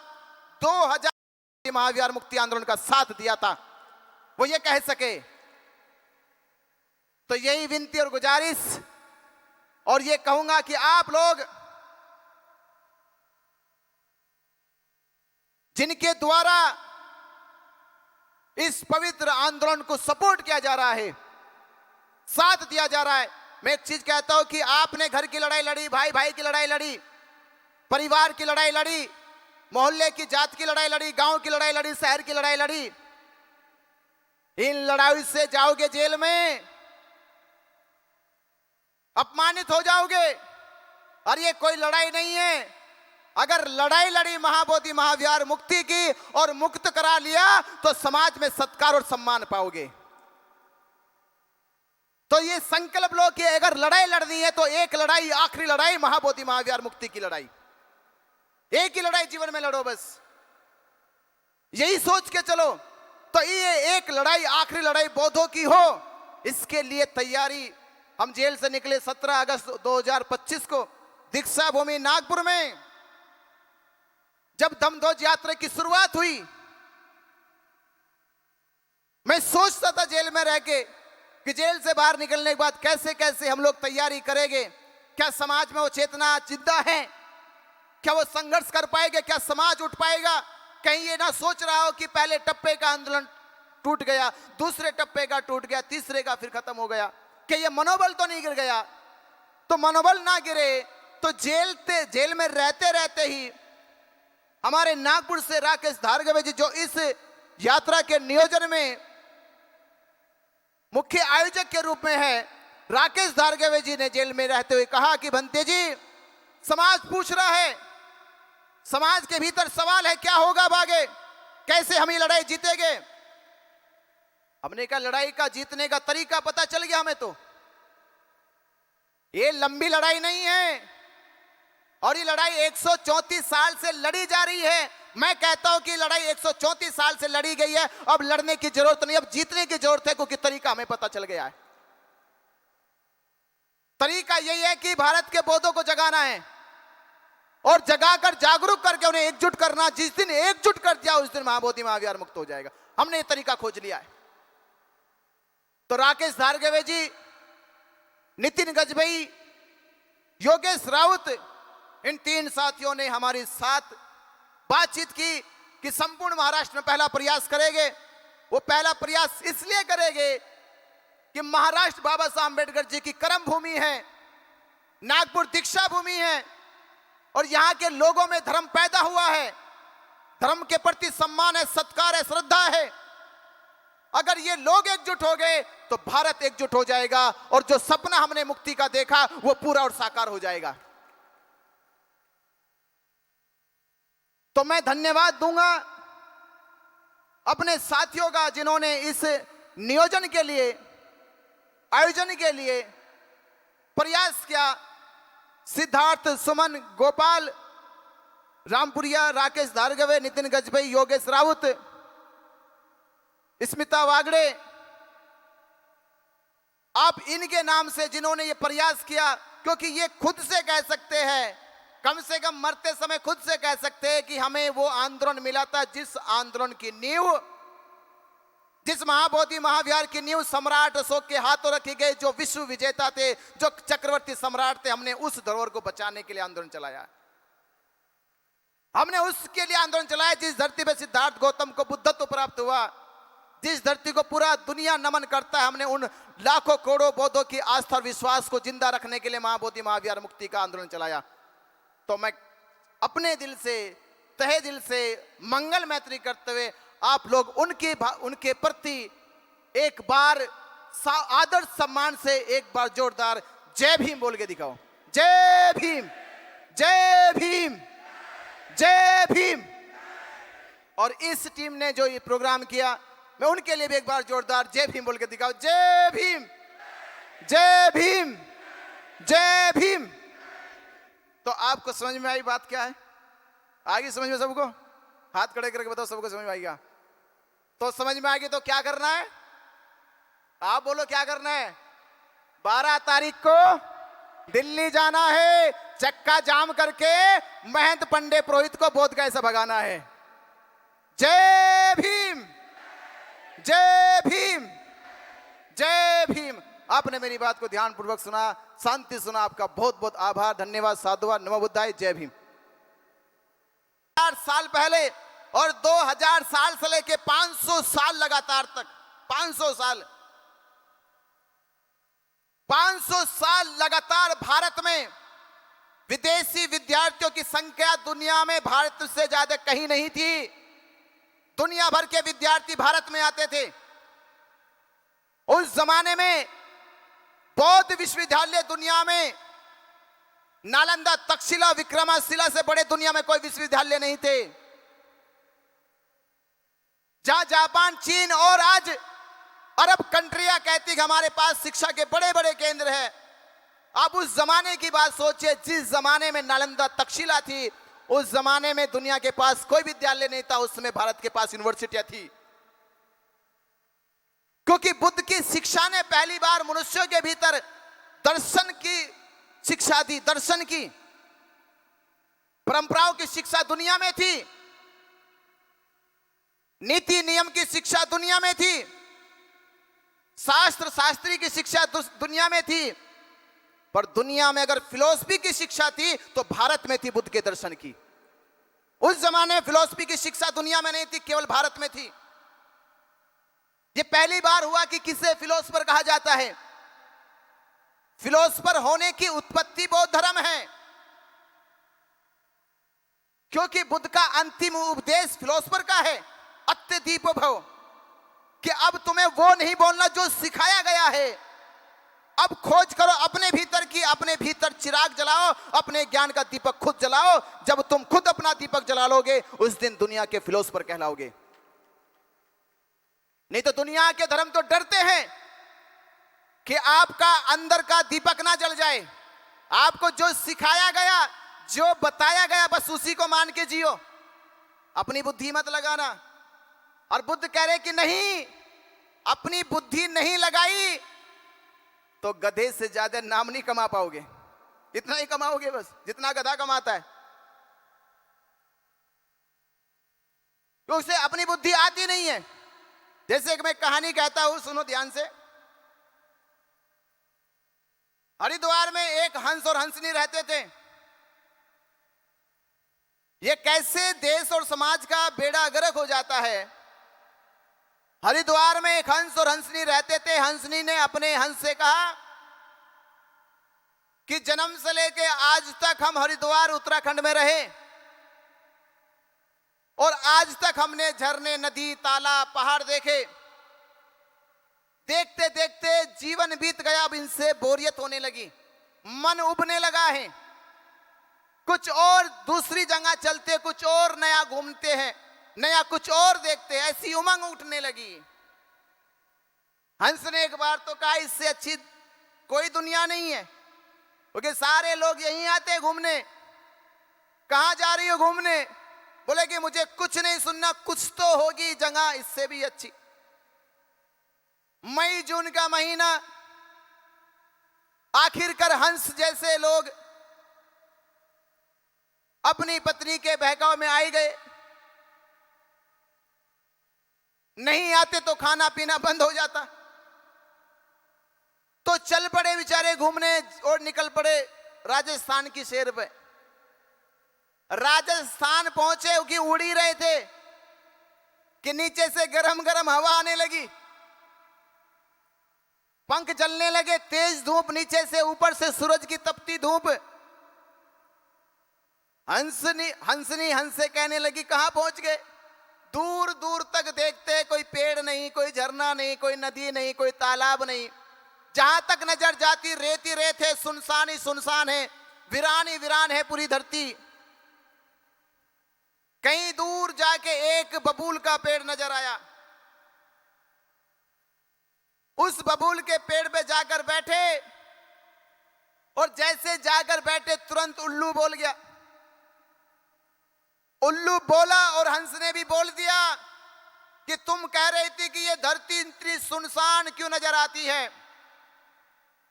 2000 महावीर मुक्ति आंदोलन का साथ दिया था, वो ये कह सके। तो यही विनती और गुजारिश और ये कहूंगा कि आप लोग जिनके द्वारा इस पवित्र आंदोलन को सपोर्ट किया जा रहा है, साथ दिया जा रहा है, मैं एक चीज कहता हूं कि आपने घर की लड़ाई लड़ी, भाई भाई की लड़ाई लड़ी, परिवार की लड़ाई लड़ी, मोहल्ले की जात की लड़ाई लड़ी, गांव की लड़ाई लड़ी, शहर की लड़ाई लड़ी। इन लड़ाई से जाओगे जेल में, अपमानित हो जाओगे। और ये कोई लड़ाई नहीं है। अगर लड़ाई लड़ी महाबोधि महाविहार मुक्ति की और मुक्त करा लिया तो समाज में सत्कार और सम्मान पाओगे। तो ये संकल्प लो कि अगर लड़ाई लड़नी है तो एक लड़ाई, आखिरी लड़ाई, महाबोधि महाविहार मुक्ति की लड़ाई। एक ही लड़ाई जीवन में लड़ो, बस यही सोच के चलो। तो ये एक लड़ाई, आखिरी लड़ाई बौद्धों की हो, इसके लिए तैयारी। हम जेल से निकले 17 अगस्त 2025 को दीक्षा भूमि नागपुर में, जब दमध्वज यात्रा की शुरुआत हुई, मैं सोचता था जेल में रह के कि जेल से बाहर निकलने के बाद कैसे कैसे हम लोग तैयारी करेंगे, क्या समाज में वो चेतना जिंदा है, क्या वो संघर्ष कर पाएंगे, क्या समाज उठ पाएगा। कहीं ये ना सोच रहा हो कि पहले टप्पे का आंदोलन टूट गया, दूसरे टप्पे का टूट गया, तीसरे का फिर खत्म हो गया, कि ये मनोबल तो नहीं गिर गया। तो मनोबल ना गिरे तो जेल में रहते रहते ही हमारे नागपुर से राकेश धारगवे जी, जो इस यात्रा के नियोजन में मुख्य आयोजक के रूप में है, राकेश धारगवे जी ने जेल में रहते हुए कहा कि भंते जी, समाज पूछ रहा है, समाज के भीतर सवाल है, क्या होगा आगे, कैसे हम ये लड़ाई जीतेंगे। हमने कहा लड़ाई का जीतने का तरीका पता चल गया हमें। तो ये लंबी लड़ाई नहीं है और ये लड़ाई 134 साल से लड़ी जा रही है। मैं कहता हूं कि लड़ाई 134 साल से लड़ी गई है, अब लड़ने की जरूरत नहीं, अब जीतने की जरूरत है, क्योंकि तरीका हमें पता चल गया है। तरीका यही है कि भारत के बौद्धों को जगाना है और जगाकर जागरूक करके उन्हें एकजुट करना। जिस दिन एकजुट कर दिया उस दिन महाबोधि महाविहार मुक्त हो जाएगा। हमने ये तरीका खोज लिया है। तो राकेश धारगवे जी, नितिन गजबई, योगेश राउत, इन 3 साथियों ने हमारे साथ बातचीत की कि संपूर्ण महाराष्ट्र में पहला प्रयास करेंगे। वो पहला प्रयास इसलिए करेंगे कि महाराष्ट्र बाबा साहब अंबेडकर जी की कर्म भूमि है, नागपुर दीक्षा भूमि है और यहां के लोगों में धर्म पैदा हुआ है, धर्म के प्रति सम्मान है, सत्कार है, श्रद्धा है। अगर ये लोग एकजुट हो गए तो भारत एकजुट हो जाएगा और जो सपना हमने मुक्ति का देखा वो पूरा और साकार हो जाएगा। तो मैं धन्यवाद दूंगा अपने साथियों का जिन्होंने इस नियोजन के लिए, आयोजन के लिए प्रयास किया। सिद्धार्थ, सुमन, गोपाल, रामपुरिया, राकेश धारगवे, नितिन गजबई, योगेश राउत, स्मिता वागड़े, आप इनके नाम से जिन्होंने ये प्रयास किया, क्योंकि ये खुद से कह सकते हैं, कम से कम मरते समय खुद से कह सकते हैं कि हमें वो आंदोलन मिला था जिस आंदोलन की नींव, जिस महाबोधि महाविहार की नींव सम्राट अशोक के हाथों रखी गई, जो विश्व विजेता थे, जो चक्रवर्ती सम्राट थे। हमने उस धरोहर को बचाने के लिए आंदोलन चलाया। हमने उसके लिए आंदोलन चलाया जिस धरती पे सिद्धार्थ गौतम को बुद्धत्व प्राप्त हुआ, जिस धरती को पूरा दुनिया नमन करता है। हमने उन लाखों करोड़ों बौद्धों की आस्था और विश्वास को जिंदा रखने के लिए महाबोधि महाविहार मुक्ति का आंदोलन चलाया। तो मैं अपने दिल से, तहे दिल से मंगल मैत्री करते हुए आप लोग उनके प्रति एक बार आदर सम्मान से एक बार जोरदार जय भीम बोल के दिखाओ। जय भीम, जय भीम, जय भीम। और इस टीम ने जो ये प्रोग्राम किया, मैं उनके लिए भी एक बार जोरदार जय भीम बोल के दिखाओ। जय भीम, जय भीम, जय भीम। तो आपको समझ में आई बात क्या है? आगे समझ में सबको? हाथ खड़े करके बताओ, सबको समझ में आएगा? तो समझ में आएगी तो क्या करना है? आप बोलो क्या करना है? 12 तारीख को दिल्ली जाना है, चक्का जाम करके महंत पंडे पुरोहित को बोधगया से भगाना है। जय भीम, जय भीम, जय भीम। आपने मेरी बात को ध्यान पूर्वक सुना, शांति सुना, आपका बहुत बहुत आभार, धन्यवाद, साधुवाद, नमो बुद्धाय, जय भीम। 4 साल पहले और 2000 साल से लेके 500 साल लगातार तक, 500 साल लगातार भारत में विदेशी विद्यार्थियों की संख्या दुनिया में भारत से ज्यादा कहीं नहीं थी। दुनिया भर के विद्यार्थी भारत में आते थे। उस जमाने में बौद्ध विश्वविद्यालय दुनिया में नालंदा, तक्षशिला, विक्रमशिला से बड़े दुनिया में कोई विश्वविद्यालय नहीं थे। जहां जापान, चीन और आज अरब कंट्रियां कहती कि हमारे पास शिक्षा के बड़े बड़े केंद्र हैं। अब उस जमाने की बात सोचिए, जिस जमाने में नालंदा, तक्षशिला थी, उस जमाने में दुनिया के पास कोई विद्यालय नहीं था। उस समय भारत के पास यूनिवर्सिटियां थी, क्योंकि बुद्ध की शिक्षा ने पहली बार मनुष्यों के भीतर दर्शन की शिक्षा दी। दर्शन की, परंपराओं की शिक्षा दुनिया में थी, नीति नियम की शिक्षा दुनिया में थी, शास्त्र शास्त्री की शिक्षा दुनिया में थी। पर दुनिया में अगर फिलॉसफी की शिक्षा थी तो भारत में थी, बुद्ध के दर्शन की। उस जमाने में फिलॉसफी की शिक्षा दुनिया में नहीं थी, केवल भारत में थी। ये पहली बार हुआ कि किसे फिलोसफर कहा जाता है। फिलोसफर होने की उत्पत्ति बौद्ध धर्म है, क्योंकि बुद्ध का अंतिम उपदेश फिलोसफर का है, अत्यदीप भव, कि अब तुम्हें वो नहीं बोलना जो सिखाया गया है। अब खोज करो अपने भीतर की, अपने भीतर चिराग जलाओ, अपने ज्ञान का दीपक खुद जलाओ। जब तुम खुद अपना दीपक जला लोगे, उस दिन दुनिया के फिलोसफर कहलाओगे। नहीं तो दुनिया के धर्म तो डरते हैं कि आपका अंदर का दीपक ना जल जाए। आपको जो सिखाया गया, जो बताया गया, बस उसी को मान के जियो, अपनी बुद्धि मत लगाना। और बुद्ध कह रहे कि नहीं, अपनी बुद्धि नहीं लगाई तो गधे से ज्यादा नाम नहीं कमा पाओगे। इतना ही कमाओगे बस जितना गधा कमाता है, तो उसे अपनी बुद्धि आती नहीं है। जैसे कि मैं कहानी कहता हूं, सुनो ध्यान से। हरिद्वार में एक हंस और हंसनी रहते थे। ये कैसे देश और समाज का बेड़ा गर्क हो जाता है। हरिद्वार में एक हंस और हंसनी रहते थे। हंसनी ने अपने हंस से कहा कि जन्म से लेके आज तक हम हरिद्वार उत्तराखंड में रहे और आज तक हमने झरने, नदी, तालाब, पहाड़ देखे। देखते देखते जीवन बीत गया, अब इनसे बोरियत होने लगी, मन उबने लगा है। कुछ और दूसरी जगह चलते, कुछ और नया घूमते हैं, नया कुछ और देखते हैं, ऐसी उमंग उठने लगी। हंस ने एक बार तो कहा इससे अच्छी कोई दुनिया नहीं है, क्योंकि सारे लोग यहीं आते हैं घूमने। कहां जा रही हो घूमने? बोले कि मुझे कुछ नहीं सुनना, कुछ तो होगी जगह इससे भी अच्छी। मई जून का महीना, आखिरकार हंस जैसे लोग अपनी पत्नी के बहकाव में आए गए। नहीं आते तो खाना पीना बंद हो जाता, तो चल पड़े बेचारे घूमने और निकल पड़े राजस्थान की सैर पे। राजस्थान पहुंचे कि उड़ ही रहे थे कि नीचे से गरम गरम हवा आने लगी, पंख जलने लगे, तेज धूप नीचे से, ऊपर से सूरज की तपती धूप। हंसनी हंस से कहने लगी कहां पहुंच गए? दूर दूर तक देखते कोई पेड़ नहीं, कोई झरना नहीं, कोई नदी नहीं, कोई तालाब नहीं। जहां तक नजर जाती रेत ही रेत है, सुनसान ही सुनसान है, वीरान ही वीरान है पूरी धरती। कहीं दूर जाके एक बबूल का पेड़ नजर आया। उस बबूल के पेड़ पे जाकर बैठे, और जैसे जाकर बैठे तुरंत उल्लू बोल गया। उल्लू बोला और हंस ने भी बोल दिया कि तुम कह रही थी कि ये धरती इतनी सुनसान क्यों नजर आती है,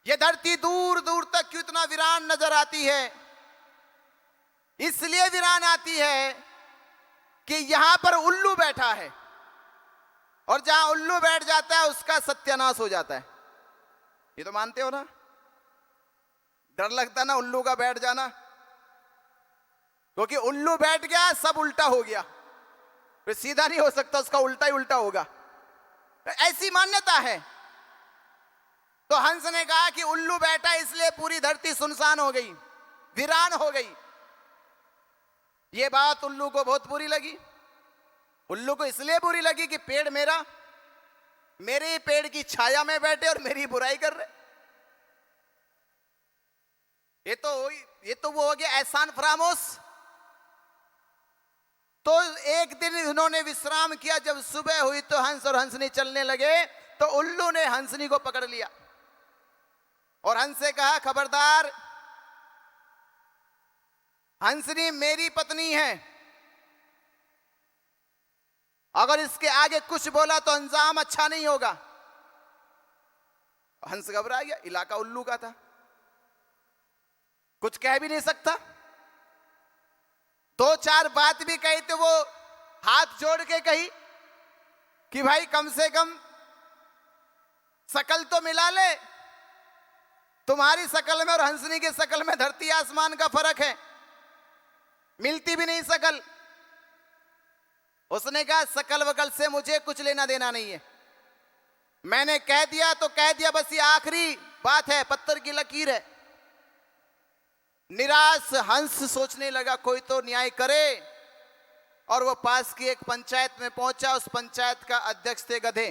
ये धरती दूर दूर तक क्यों इतना वीरान नजर आती है? इसलिए वीरान आती है कि यहां पर उल्लू बैठा है, और जहां उल्लू बैठ जाता है उसका सत्यानाश हो जाता है। ये तो मानते हो ना? डर लगता ना उल्लू का बैठ जाना, क्योंकि उल्लू बैठ गया सब उल्टा हो गया, फिर सीधा नहीं हो सकता, उसका उल्टा ही उल्टा होगा। ऐसी मान्यता है। तो हंस ने कहा कि उल्लू बैठा इसलिए पूरी धरती सुनसान हो गई, वीरान हो गई। ये बात उल्लू को बहुत बुरी लगी। उल्लू को इसलिए बुरी लगी कि पेड़ मेरा, मेरे ही पेड़ की छाया में बैठे और मेरी बुराई कर रहे। ये तो वो हो गया एहसान फरामोश। तो एक दिन उन्होंने विश्राम किया। जब सुबह हुई तो हंस और हंसनी चलने लगे, तो उल्लू ने हंसनी को पकड़ लिया और हंस से कहा खबरदार, हंसनी मेरी पत्नी है, अगर इसके आगे कुछ बोला तो अंजाम अच्छा नहीं होगा। हंस घबरा गया, इलाका उल्लू का था, कुछ कह भी नहीं सकता। दो चार बात भी कही तो वो हाथ जोड़ के कही कि भाई कम से कम शकल तो मिला ले, तुम्हारी शकल में और हंसनी की शकल में धरती आसमान का फर्क है, मिलती भी नहीं शकल। उसने कहा शकल वकल से मुझे कुछ लेना देना नहीं है, मैंने कह दिया तो कह दिया, बस ये आखिरी बात है, पत्थर की लकीर है। निराश हंस सोचने लगा कोई तो न्याय करे, और वो पास की एक पंचायत में पहुंचा। उस पंचायत का अध्यक्ष थे गधे।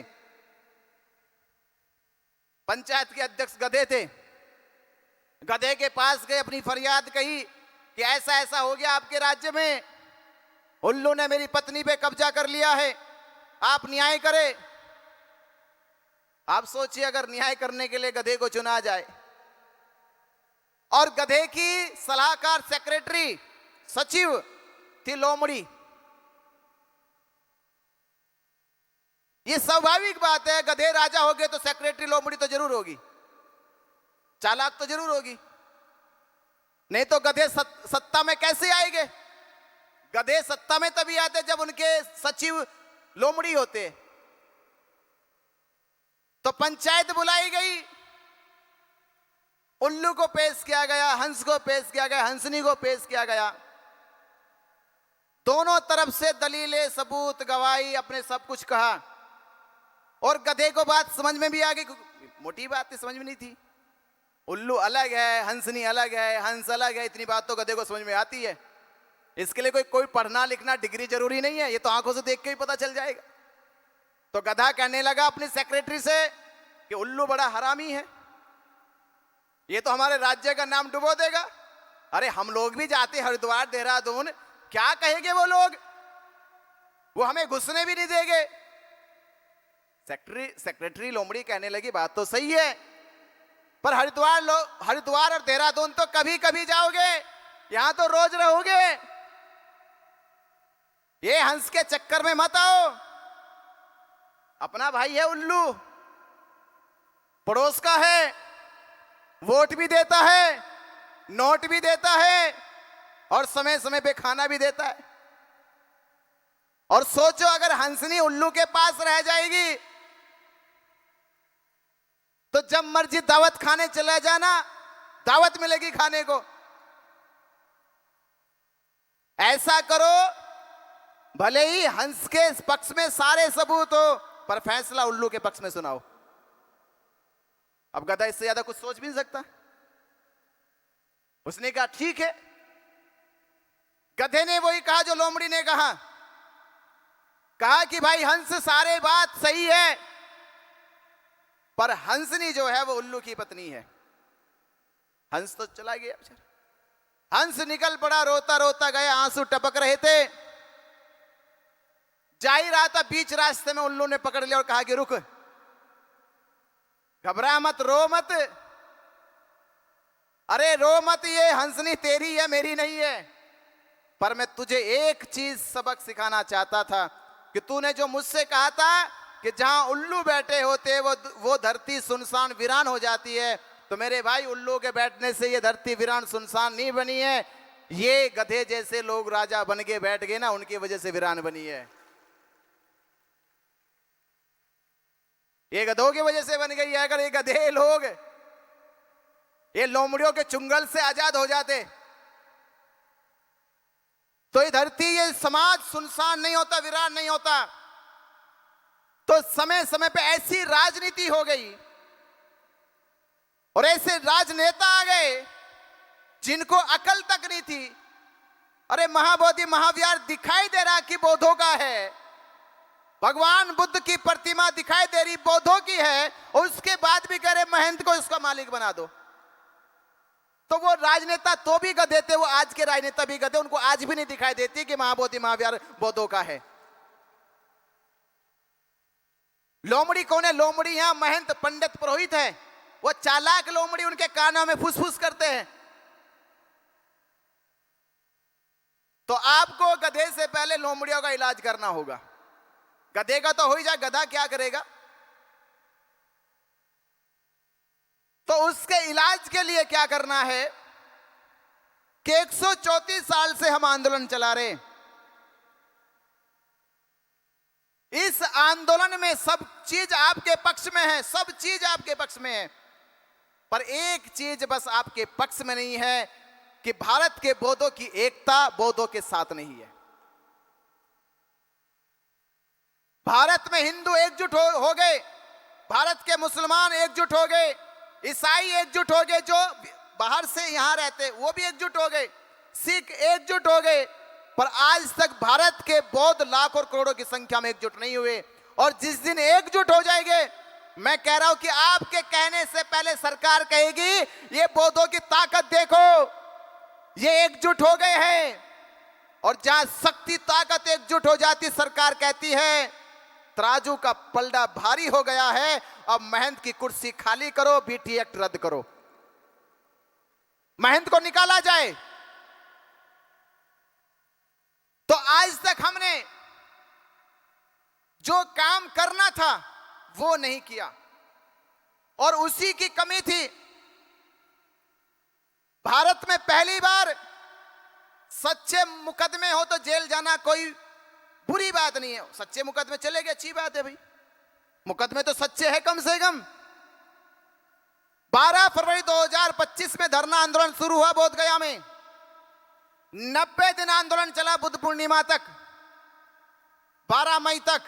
पंचायत के अध्यक्ष गधे थे। गधे के पास गए, अपनी फरियाद कही कि ऐसा ऐसा हो गया आपके राज्य में, उल्लू ने मेरी पत्नी पे कब्जा कर लिया है, आप न्याय करें। आप सोचिए अगर न्याय करने के लिए गधे को चुना जाए, और गधे की सलाहकार सेक्रेटरी सचिव थी लोमड़ी। ये स्वाभाविक बात है, गधे राजा हो गए तो सेक्रेटरी लोमड़ी तो जरूर होगी, चालाक तो जरूर होगी, नहीं तो गधे सत्ता में कैसे आएंगे? गधे सत्ता में तभी आते जब उनके सचिव लोमड़ी होते। तो पंचायत बुलाई गई, उल्लू को पेश किया गया, हंस को पेश किया गया, हंसनी को पेश किया गया। दोनों तरफ से दलीलें, सबूत, गवाही, अपने सब कुछ कहा, और गधे को बात समझ में भी आ गई। मोटी बात समझ में नहीं थी, उल्लू अलग है, हंसनी अलग है, हंस अलग है, इतनी बात तो गधे को समझ में आती है। इसके लिए कोई पढ़ना लिखना डिग्री जरूरी नहीं है, ये तो आंखों से देख के ही पता चल जाएगा। तो गधा कहने लगा अपनी सेक्रेटरी से कि उल्लू बड़ा हरामी है, ये तो हमारे राज्य का नाम डुबो देगा, अरे हम लोग भी जाते हरिद्वार देहरादून, क्या कहेंगे वो लोग, वो हमें घुसने भी नहीं देंगे। सेक्रेटरी लोमड़ी कहने लगी बात तो सही है, पर हरिद्वार और देहरादून तो कभी कभी जाओगे, यहां तो रोज रहोगे। ये हंस के चक्कर में मत आओ। अपना भाई है उल्लू, पड़ोस का है, वोट भी देता है, नोट भी देता है और समय समय पे खाना भी देता है। और सोचो अगर हंसनी उल्लू के पास रह जाएगी तो जब मर्जी दावत खाने चला जाना, दावत मिलेगी खाने को। ऐसा करो, भले ही हंस के पक्ष में सारे सबूत हो, पर फैसला उल्लू के पक्ष में सुनाओ। अब गधा इससे ज्यादा कुछ सोच भी नहीं सकता। उसने कहा ठीक है। गधे ने वही कहा जो लोमड़ी ने कहा कि भाई हंस सारे बात सही है, पर हंसनी जो है वो उल्लू की पत्नी है। हंस तो चला गया बेचारा। हंस निकल पड़ा, रोता रोता गया, आंसू टपक रहे थे। जा ही रहा था, बीच रास्ते में उल्लू ने पकड़ लिया और कहा कि रुक, घबरा मत, रो मत। अरे रो मत, ये हंसनी तेरी है, मेरी नहीं है। पर मैं तुझे एक चीज सबक सिखाना चाहता था कि तूने जो मुझसे कहा था कि जहां उल्लू बैठे होते वो धरती सुनसान वीरान हो जाती है, तो मेरे भाई उल्लू के बैठने से ये धरती वीरान सुनसान नहीं बनी है। ये गधे जैसे लोग राजा बन के बैठ गए ना, उनकी वजह से वीरान बनी है। ये गधों की वजह से बन गई है। अगर ये गधे लोग ये लोमड़ियों के चुंगल से आजाद हो जाते तो ये धरती, ये समाज सुनसान नहीं होता, वीरान नहीं होता। तो समय समय पे ऐसी राजनीति हो गई और ऐसे राजनेता आ गए जिनको अकल तक नहीं थी। अरे महाबोधि महावीर दिखाई दे रहा कि बौद्धों का है, भगवान बुद्ध की प्रतिमा दिखाई दे रही बौद्धों की है, और उसके बाद भी कह रहे महंत को इसका मालिक बना दो। तो वो राजनेता तो भी गधे थे, वो आज के राजनेता भी गधे, उनको आज भी नहीं दिखाई देती कि महाबोधि महावीर बौद्धों का है। लोमड़ी कौन है? लोमड़ी यहां महंत पंडित पुरोहित है। वो चालाक लोमड़ी उनके कानों में फुसफुस करते हैं। तो आपको गधे से पहले लोमड़ियों का इलाज करना होगा। गधे का तो हो ही जाए, गधा क्या करेगा? तो उसके इलाज के लिए क्या करना है कि 134 साल से हम आंदोलन चला रहे हैं। इस आंदोलन में सब चीज आपके पक्ष में है, सब चीज आपके पक्ष में है, पर एक चीज बस आपके पक्ष में नहीं है कि भारत के बौद्धों की एकता बौद्धों के साथ नहीं है। भारत में हिंदू एकजुट हो गए, भारत के मुसलमान एकजुट हो गए, ईसाई एकजुट हो गए, जो बाहर से यहां रहते वो भी एकजुट हो गए, सिख एकजुट हो गए, पर आज तक भारत के बौद्ध लाखों करोड़ों की संख्या में एकजुट नहीं हुए। और जिस दिन एकजुट हो जाएंगे, मैं कह रहा हूं कि आपके कहने से पहले सरकार कहेगी ये बौद्धों की ताकत देखो, ये एकजुट हो गए हैं। और जहां शक्ति ताकत एकजुट हो जाती, सरकार कहती है तराजू का पलड़ा भारी हो गया है, अब महंत की कुर्सी खाली करो, बीटी एक्ट रद्द करो, महंत को निकाला जाए। तो आज तक हमने जो काम करना था वो नहीं किया, और उसी की कमी थी। भारत में पहली बार सच्चे मुकदमे हो तो जेल जाना कोई बुरी बात नहीं है। सच्चे मुकदमे चले गए, अच्छी बात है भाई, मुकदमे तो सच्चे हैं कम से कम। 12 फरवरी 2025 में धरना आंदोलन शुरू हुआ बोध गया में। 90 दिन आंदोलन चला, बुद्ध पूर्णिमा तक, 12 मई तक,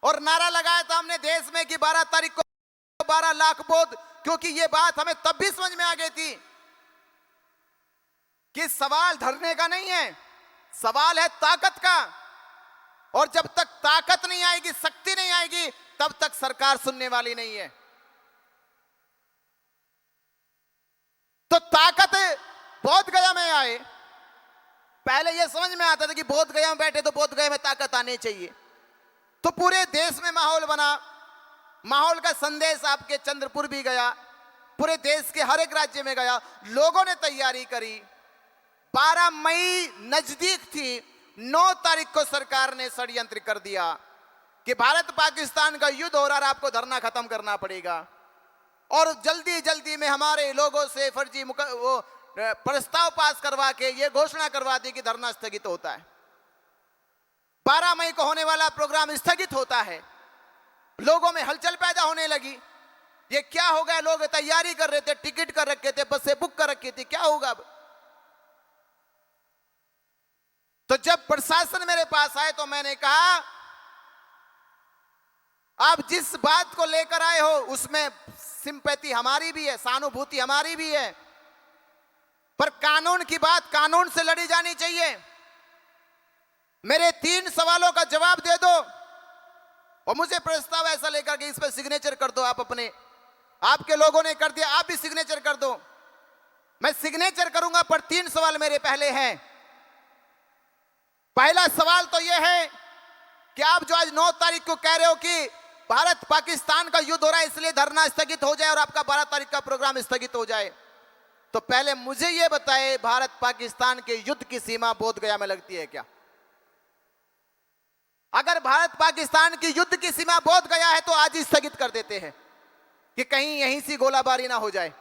और नारा लगाया था हमने देश में कि 12 तारीख को 12 लाख बौद्ध, क्योंकि ये बात हमें तब भी समझ में आ गई थी कि सवाल धरने का नहीं है, सवाल है ताकत का। और जब तक ताकत नहीं आएगी, शक्ति नहीं आएगी, तब तक सरकार सुनने वाली नहीं है। तो ताकत बोध गया में आए, पहले यह समझ में आता था कि बोध गया में बैठे तो बोध गया में ताकत आनी चाहिए, तो पूरे देश में माहौल बना। माहौल का संदेश आपके चंद्रपुर भी गया, पूरे देश के हर एक राज्य में गया, लोगों ने तैयारी करी। 12 मई नजदीक थी, 9 तारीख को सरकार ने षड्यंत्र कर दिया कि भारत पाकिस्तान का युद्ध हो रहा है, आपको धरना खत्म करना पड़ेगा। और जल्दी जल्दी में हमारे लोगों से फर्जी वो प्रस्ताव पास करवा के ये घोषणा करवा दी कि धरना स्थगित होता है। 12 मई को होने वाला प्रोग्राम स्थगित होता है। लोगों में हलचल पैदा होने लगी, ये क्या हो गया, लोग तैयारी कर रहे थे, टिकट कर रखे थे, बसें बुक कर रखी थी, क्या होगा अब। तो जब प्रशासन मेरे पास आए तो मैंने कहा, आप जिस बात को लेकर आए हो उसमें सिंपैथी हमारी भी है, सहानुभूति हमारी भी है, पर कानून की बात कानून से लड़ी जानी चाहिए। मेरे 3 सवालों का जवाब दे दो और मुझे प्रस्ताव ऐसा लेकर के इस पर सिग्नेचर कर दो। आप अपने, आपके लोगों ने कर दिया, आप भी सिग्नेचर कर दो। मैं सिग्नेचर करूंगा, पर 3 सवाल मेरे पहले हैं। पहला सवाल तो यह है कि आप जो आज 9 तारीख को कह रहे हो कि भारत पाकिस्तान का युद्ध हो रहा है इसलिए धरना स्थगित हो जाए और आपका 12 तारीख का प्रोग्राम स्थगित हो जाए, तो पहले मुझे यह बताएं, भारत पाकिस्तान के युद्ध की सीमा बोध गया में लगती है क्या? अगर भारत पाकिस्तान की युद्ध की सीमा बोध गया है तो आज ही स्थगित कर देते हैं कि कहीं यहीं से गोलाबारी ना हो जाए।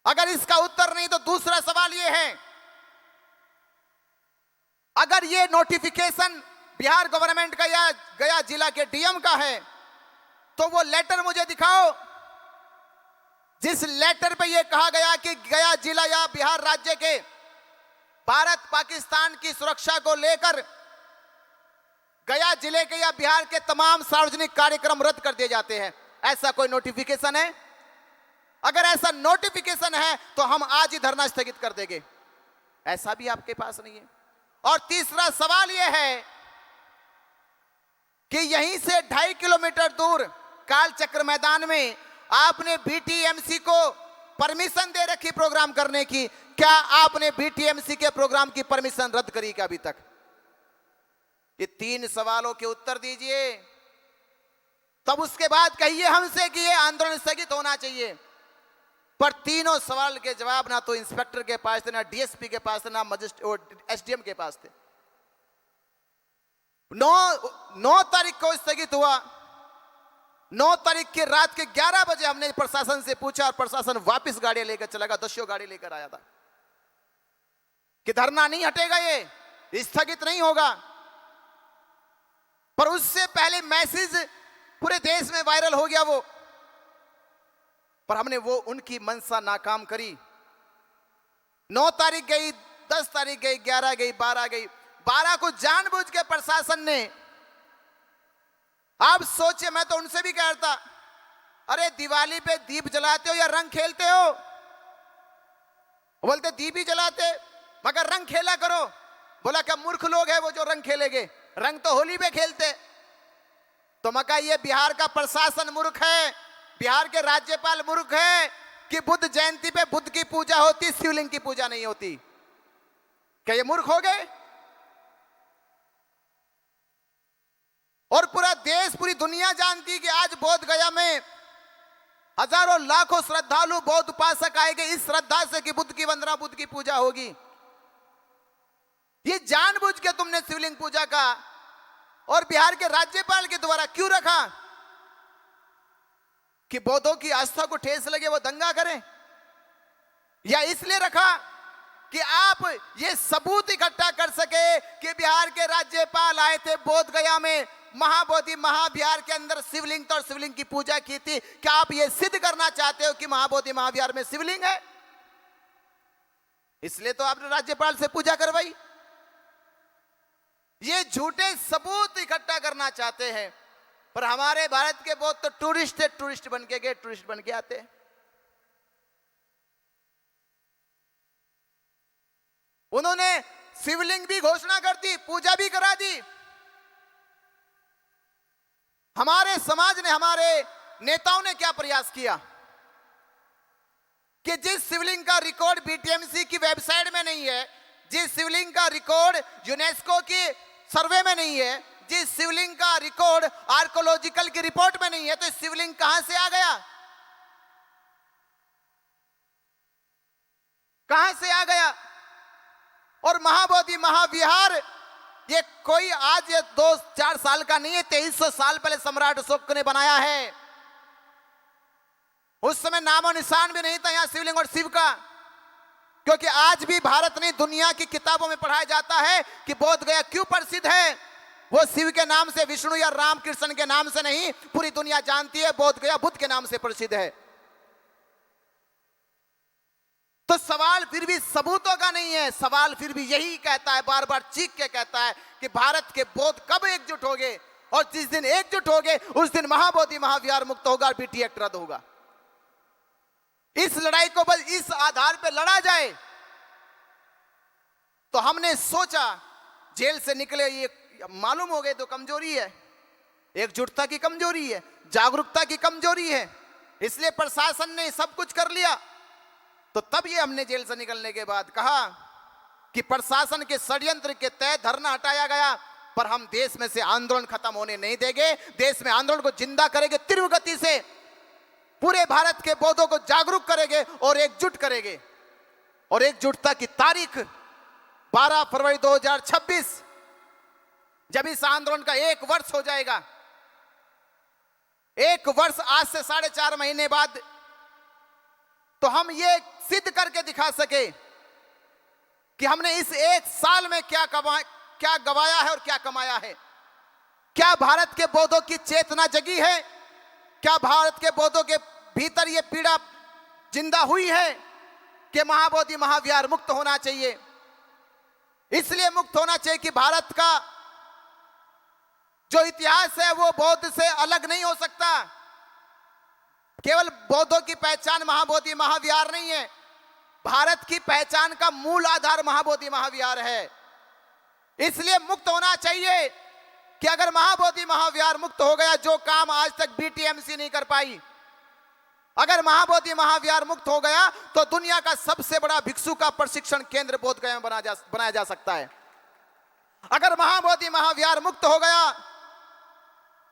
अगर इसका उत्तर नहीं तो दूसरा सवाल यह है, अगर यह नोटिफिकेशन बिहार गवर्नमेंट का या गया जिला के डीएम का है तो वो लेटर मुझे दिखाओ जिस लेटर पे यह कहा गया कि गया जिला या बिहार राज्य के भारत पाकिस्तान की सुरक्षा को लेकर गया जिले के या बिहार के तमाम सार्वजनिक कार्यक्रम रद्द कर दिए जाते हैं। ऐसा कोई नोटिफिकेशन है? अगर ऐसा नोटिफिकेशन है तो हम आज ही धरना स्थगित कर देंगे। ऐसा भी आपके पास नहीं है। और तीसरा सवाल यह है कि यहीं से 2.5 किलोमीटर दूर काल चक्र मैदान में आपने बीटीएमसी को परमिशन दे रखी प्रोग्राम करने की, क्या आपने बीटीएमसी के प्रोग्राम की परमिशन रद्द करी क्या अभी तक? ये 3 सवालों के उत्तर दीजिए, तब उसके बाद कहिए हमसे कि ये आंदोलन स्थगित होना चाहिए। पर तीनों सवाल के जवाब ना तो इंस्पेक्टर के पास थे, ना डीएसपी के पास थे, ना मजिस्ट्रेट एसडीएम के पास थे। 9 तारीख को स्थगित हुआ। 9 तारीख की रात के 11 बजे हमने प्रशासन से पूछा और प्रशासन वापस गाड़ी लेकर चला गया, 10 गाड़ी लेकर आया था कि धरना नहीं हटेगा, ये स्थगित नहीं होगा। पर उससे पहले मैसेज पूरे देश में वायरल हो गया वो, पर हमने वो उनकी मंशा नाकाम करी। 9 तारीख गई, 10 तारीख गई, 11 गई, 12 गई। 12 को जानबूझ के प्रशासन ने, आप सोचिए, मैं तो उनसे भी कह रहा था, अरे दिवाली पे दीप जलाते हो या रंग खेलते हो? बोलते दीप ही जलाते मगर रंग खेला करो। बोला क्या मूर्ख लोग हैं वो जो रंग खेलेंगे, रंग तो होली पे खेलते। तो मैं कहा ये बिहार का प्रशासन मूर्ख है, बिहार के राज्यपाल मूर्ख है कि बुद्ध जयंती पे बुद्ध की पूजा होती, शिवलिंग की पूजा नहीं होती। क्या ये मूर्ख हो गए? और पूरा देश, पूरी दुनिया जानती कि आज बोध गया में हजारों लाखों श्रद्धालु बौद्ध उपासक आएंगे इस श्रद्धा से कि बुद्ध की वंदना, बुद्ध की पूजा होगी। ये जानबूझ के तुमने शिवलिंग पूजा का और बिहार के राज्यपाल के द्वारा क्यों रखा कि बौद्धों की आस्था को ठेस लगे, वो दंगा करें? या इसलिए रखा कि आप ये सबूत इकट्ठा कर सके कि बिहार के राज्यपाल आए थे बोध गया में, महाबोधि महाविहार के अंदर शिवलिंग और शिवलिंग की पूजा की थी? क्या आप ये सिद्ध करना चाहते हो कि महाबोधि महाविहार में शिवलिंग है? इसलिए तो आपने राज्यपाल से पूजा करवाई। ये झूठे सबूत इकट्ठा करना चाहते हैं, पर हमारे भारत के बहुत तो टूरिस्ट है, टूरिस्ट बन के गए, टूरिस्ट बन के आते हैं। उन्होंने शिवलिंग भी घोषणा कर दी, पूजा भी करा दी। हमारे समाज ने, हमारे नेताओं ने क्या प्रयास किया? कि जिस शिवलिंग का रिकॉर्ड बीटीएमसी की वेबसाइट में नहीं है, जिस शिवलिंग का रिकॉर्ड यूनेस्को की सर्वे में नहीं है, जिस शिवलिंग का रिकॉर्ड आर्कोलॉजिकल की रिपोर्ट में नहीं है, तो शिवलिंग कहां से आ गया? कहां से आ गया? और महाबोधि महाविहार ये कोई आज ये 2-4 साल का नहीं है, 2300 साल पहले सम्राट अशोक ने बनाया है। उस समय नामो निशान भी नहीं था यहां शिवलिंग और शिव का, क्योंकि आज भी भारत नहीं दुनिया की किताबों में पढ़ाया जाता है कि बोध गया क्यों प्रसिद्ध है। वो शिव के नाम से, विष्णु या राम कृष्ण के नाम से नहीं, पूरी दुनिया जानती है बोध गया बुद्ध के नाम से प्रसिद्ध है। तो सवाल फिर भी सबूतों का नहीं है, सवाल फिर भी यही कहता है, बार बार चीख के कहता है कि भारत के बौद्ध कब एकजुट होंगे, और जिस दिन एकजुट होंगे उस दिन महाबोधि महाविहार मुक्त होगा, बीटी एक्ट रद्द होगा। इस लड़ाई को बस इस आधार पर लड़ा जाए। तो हमने सोचा जेल से निकले ये मालूम हो गए तो कमजोरी है, एकजुटता की कमजोरी है, जागरूकता की कमजोरी है, इसलिए प्रशासन ने सब कुछ कर लिया। तो तब ये हमने जेल से निकलने के बाद कहा कि प्रशासन के षड्यंत्र के तहत धरना हटाया गया, पर हम देश में से आंदोलन खत्म होने नहीं देंगे। देश में आंदोलन को जिंदा करेंगे तीव्र गति से, पूरे भारत के बौद्धों को जागरूक करेंगे और एकजुट करेंगे। और एकजुटता की तारीख 12 फरवरी 2026, जब इस आंदोलन का 1 वर्ष हो जाएगा, 1 वर्ष आज से 4.5 महीने बाद, तो हम ये सिद्ध करके दिखा सके कि हमने इस 1 साल में क्या गवाया है और क्या कमाया है। क्या भारत के बौद्धों की चेतना जगी है? क्या भारत के बौद्धों के भीतर ये पीड़ा जिंदा हुई है कि महाबोधि महाविहार मुक्त होना चाहिए? इसलिए मुक्त होना चाहिए कि भारत का जो इतिहास है वो बौद्ध से अलग नहीं हो सकता। केवल बौद्धों की पहचान महाबोधि महाविहार नहीं है, भारत की पहचान का मूल आधार महाबोधि महाविहार है। इसलिए मुक्त होना चाहिए कि अगर महाबोधि महाविहार मुक्त हो गया, जो काम आज तक बीटीएमसी नहीं कर पाई, अगर महाबोधि महाविहार मुक्त हो गया तो दुनिया का सबसे बड़ा भिक्षु का प्रशिक्षण केंद्र बोध गया में बनाया जा सकता है। अगर महाबोधि महाविहार मुक्त हो गया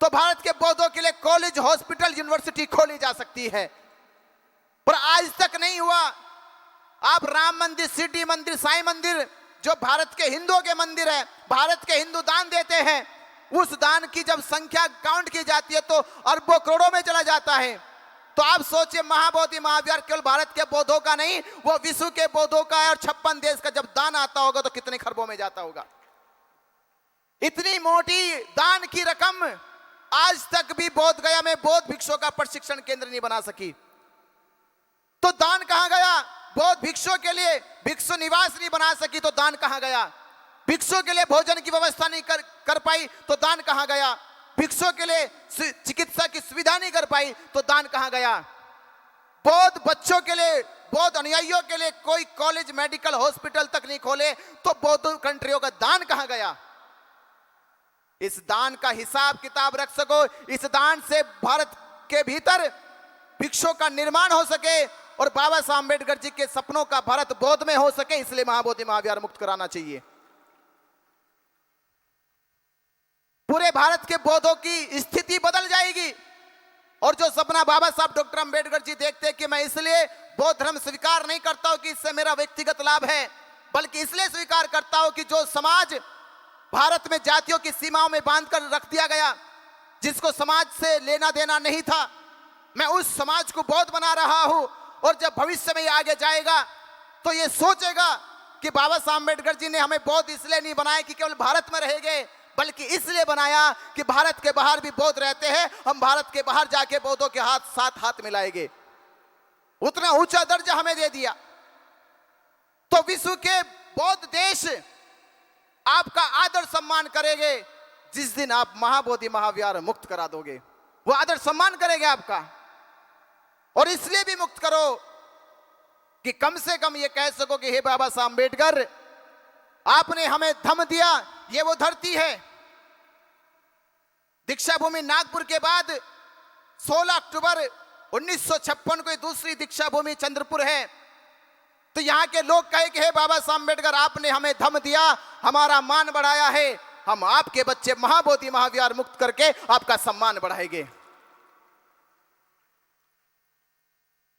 तो भारत के बौद्धों के लिए कॉलेज, हॉस्पिटल, यूनिवर्सिटी खोली जा सकती है, पर आज तक नहीं हुआ। आप राम मंदिर, सिटी मंदिर, साईं मंदिर, जो भारत के हिंदुओं के मंदिर है, भारत के हिंदू दान देते हैं, उस दान की जब संख्या काउंट की जाती है तो अरबों करोड़ों में चला जाता है। तो आप सोचिए महाबोधि महाविहार केवल भारत के बौद्धों का नहीं, वो विश्व के बौद्धों का है, और 56 देश का जब दान आता होगा तो कितने खरबों में जाता होगा। इतनी मोटी दान की रकम आज तक भी बोध गया में बौद्ध भिक्षुओं का प्रशिक्षण केंद्र नहीं बना सकी। तो दान कहां गया? बौद्ध भिक्षुओं के लिए भिक्षु निवास नहीं बना सकी तो दान कहां गया? भिक्षुओं के लिए भोजन की व्यवस्था नहीं कर पाई तो दान कहां गया? भिक्षुओं के लिए चिकित्सा की सुविधा नहीं कर पाई तो दान कहां गया? बौद्ध बच्चों के लिए, बौद्ध अनुयायियों के लिए कोई कॉलेज, मेडिकल, हॉस्पिटल तक नहीं खोले तो बौद्ध कंट्रियों का दान कहां गया? इस दान का हिसाब किताब रख सको, इस दान से भारत के भीतर भिक्षुओं का निर्माण हो सके और बाबा साहब अम्बेडकर जी के सपनों का भारत बौद्ध में हो सके। इसलिए महाबोधि महाविहार मुक्त कराना चाहिए। पूरे भारत के बौद्धों की स्थिति बदल जाएगी। और जो सपना बाबा साहब डॉक्टर अम्बेडकर जी देखते हैं कि मैं इसलिए बौद्ध धर्म स्वीकार नहीं करता हूं कि इससे मेरा व्यक्तिगत लाभ है, बल्कि इसलिए स्वीकार करता हूं कि जो समाज भारत में जातियों की सीमाओं में बांधकर रख दिया गया, जिसको समाज से लेना देना नहीं था, मैं उस समाज को बौद्ध बना रहा हूं। और जब भविष्य में ये आगे जाएगा तो ये सोचेगा कि बाबा साहब अम्बेडकर जी ने हमें बौद्ध इसलिए नहीं बनाया कि केवल भारत में रहेंगे, बल्कि इसलिए बनाया कि भारत के बाहर भी बौद्ध रहते हैं, हम भारत के बाहर जाके बौद्धों के साथ हाथ मिलाएंगे। उतना ऊंचा दर्जा हमें दे दिया। तो विश्व के बौद्ध देश आपका आदर सम्मान करेंगे जिस दिन आप महाबोधि महाविहार मुक्त करा दोगे। वो आदर सम्मान करेंगे आपका। और इसलिए भी मुक्त करो कि कम से कम ये कह सको कि हे बाबा साहब अम्बेडकर, आपने हमें धम्म दिया, ये वो धरती है। दीक्षा भूमि नागपुर के बाद 16 अक्टूबर 1956 को दूसरी दीक्षा भूमि चंद्रपुर है। तो यहां के लोग कहे कि हे बाबा साहब अम्बेडकर, आपने हमें धम दिया, हमारा मान बढ़ाया है, हम आपके बच्चे महाबोधि महाविहार मुक्त करके आपका सम्मान बढ़ाएंगे।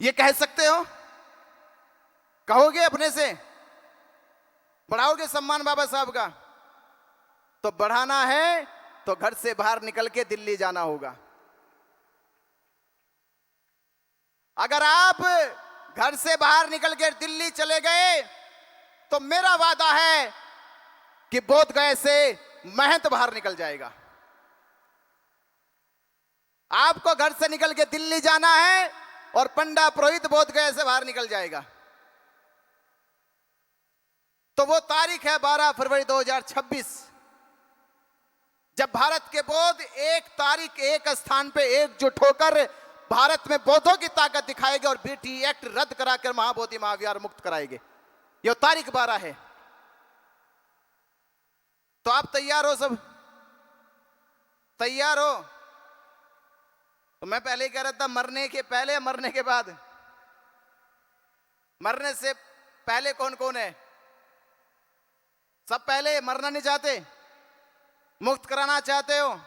ये कह सकते हो? कहोगे अपने से? बढ़ाओगे सम्मान बाबा साहब का? तो बढ़ाना है तो घर से बाहर निकल के दिल्ली जाना होगा। अगर आप घर से बाहर निकल के दिल्ली चले गए तो मेरा वादा है कि बोधगया से महंत बाहर निकल जाएगा। आपको घर से निकल के दिल्ली जाना है और पंडा पुरोहित बोधगया से बाहर निकल जाएगा। तो वो तारीख है 12 फरवरी 2026, जब भारत के बौद्ध एक तारीख एक स्थान पे एकजुट होकर भारत में बौद्धों की ताकत दिखाएंगे और बीटी एक्ट रद्द कराकर महाबोधि महाविहार मुक्त कराएंगे। यह तारीख 12 है। तो आप तैयार हो? सब तैयार हो? तो मैं पहले ही कह रहा था, मरने के पहले, मरने के बाद। मरने से पहले कौन कौन है? सब पहले मरना नहीं चाहते, मुक्त कराना चाहते हो?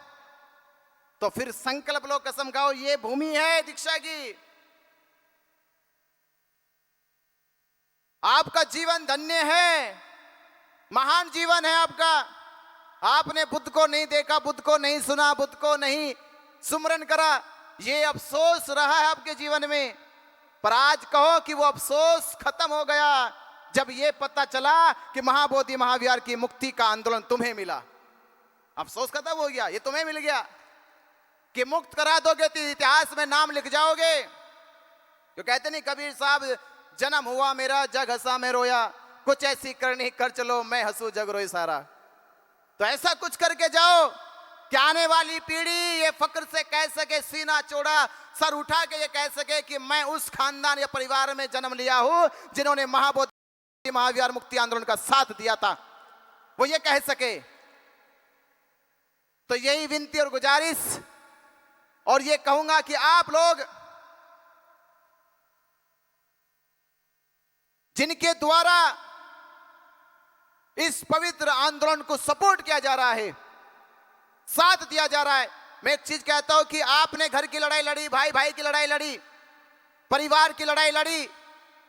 तो फिर संकल्प लो, कसम खाओ, ये भूमि है दीक्षा की। आपका जीवन धन्य है, महान जीवन है आपका। आपने बुद्ध को नहीं देखा, बुद्ध को नहीं सुना, बुद्ध को नहीं सुमरन करा, ये अफसोस रहा है आपके जीवन में। पर आज कहो कि वो अफसोस खत्म हो गया जब ये पता चला कि महाबोधि महाविहार की मुक्ति का आंदोलन तुम्हें मिला। अफसोस खत्म हो गया, ये तुम्हें मिल गया कि मुक्त करा दोगे तो इतिहास में नाम लिख जाओगे। जो कहते नहीं कबीर साहब, जन्म हुआ मेरा जग हंसा मैं रोया, कुछ ऐसी करनी कर चलो मैं हंसू जग रोए सारा। तो ऐसा कुछ करके जाओ कि आने वाली पीढ़ी ये फक्र से कह सके, सीना चौड़ा सर उठा के ये कह सके कि मैं उस खानदान या परिवार में जन्म लिया हूं जिन्होंने महाबोधि महाविहार मुक्ति आंदोलन का साथ दिया था, वो ये कह सके। तो यही विनती और गुजारिश, और ये कहूंगा कि आप लोग जिनके द्वारा इस पवित्र आंदोलन को सपोर्ट किया जा रहा है, साथ दिया जा रहा है, मैं एक चीज कहता हूं कि आपने घर की लड़ाई लड़ी, भाई भाई की लड़ाई लड़ी, परिवार की लड़ाई लड़ी,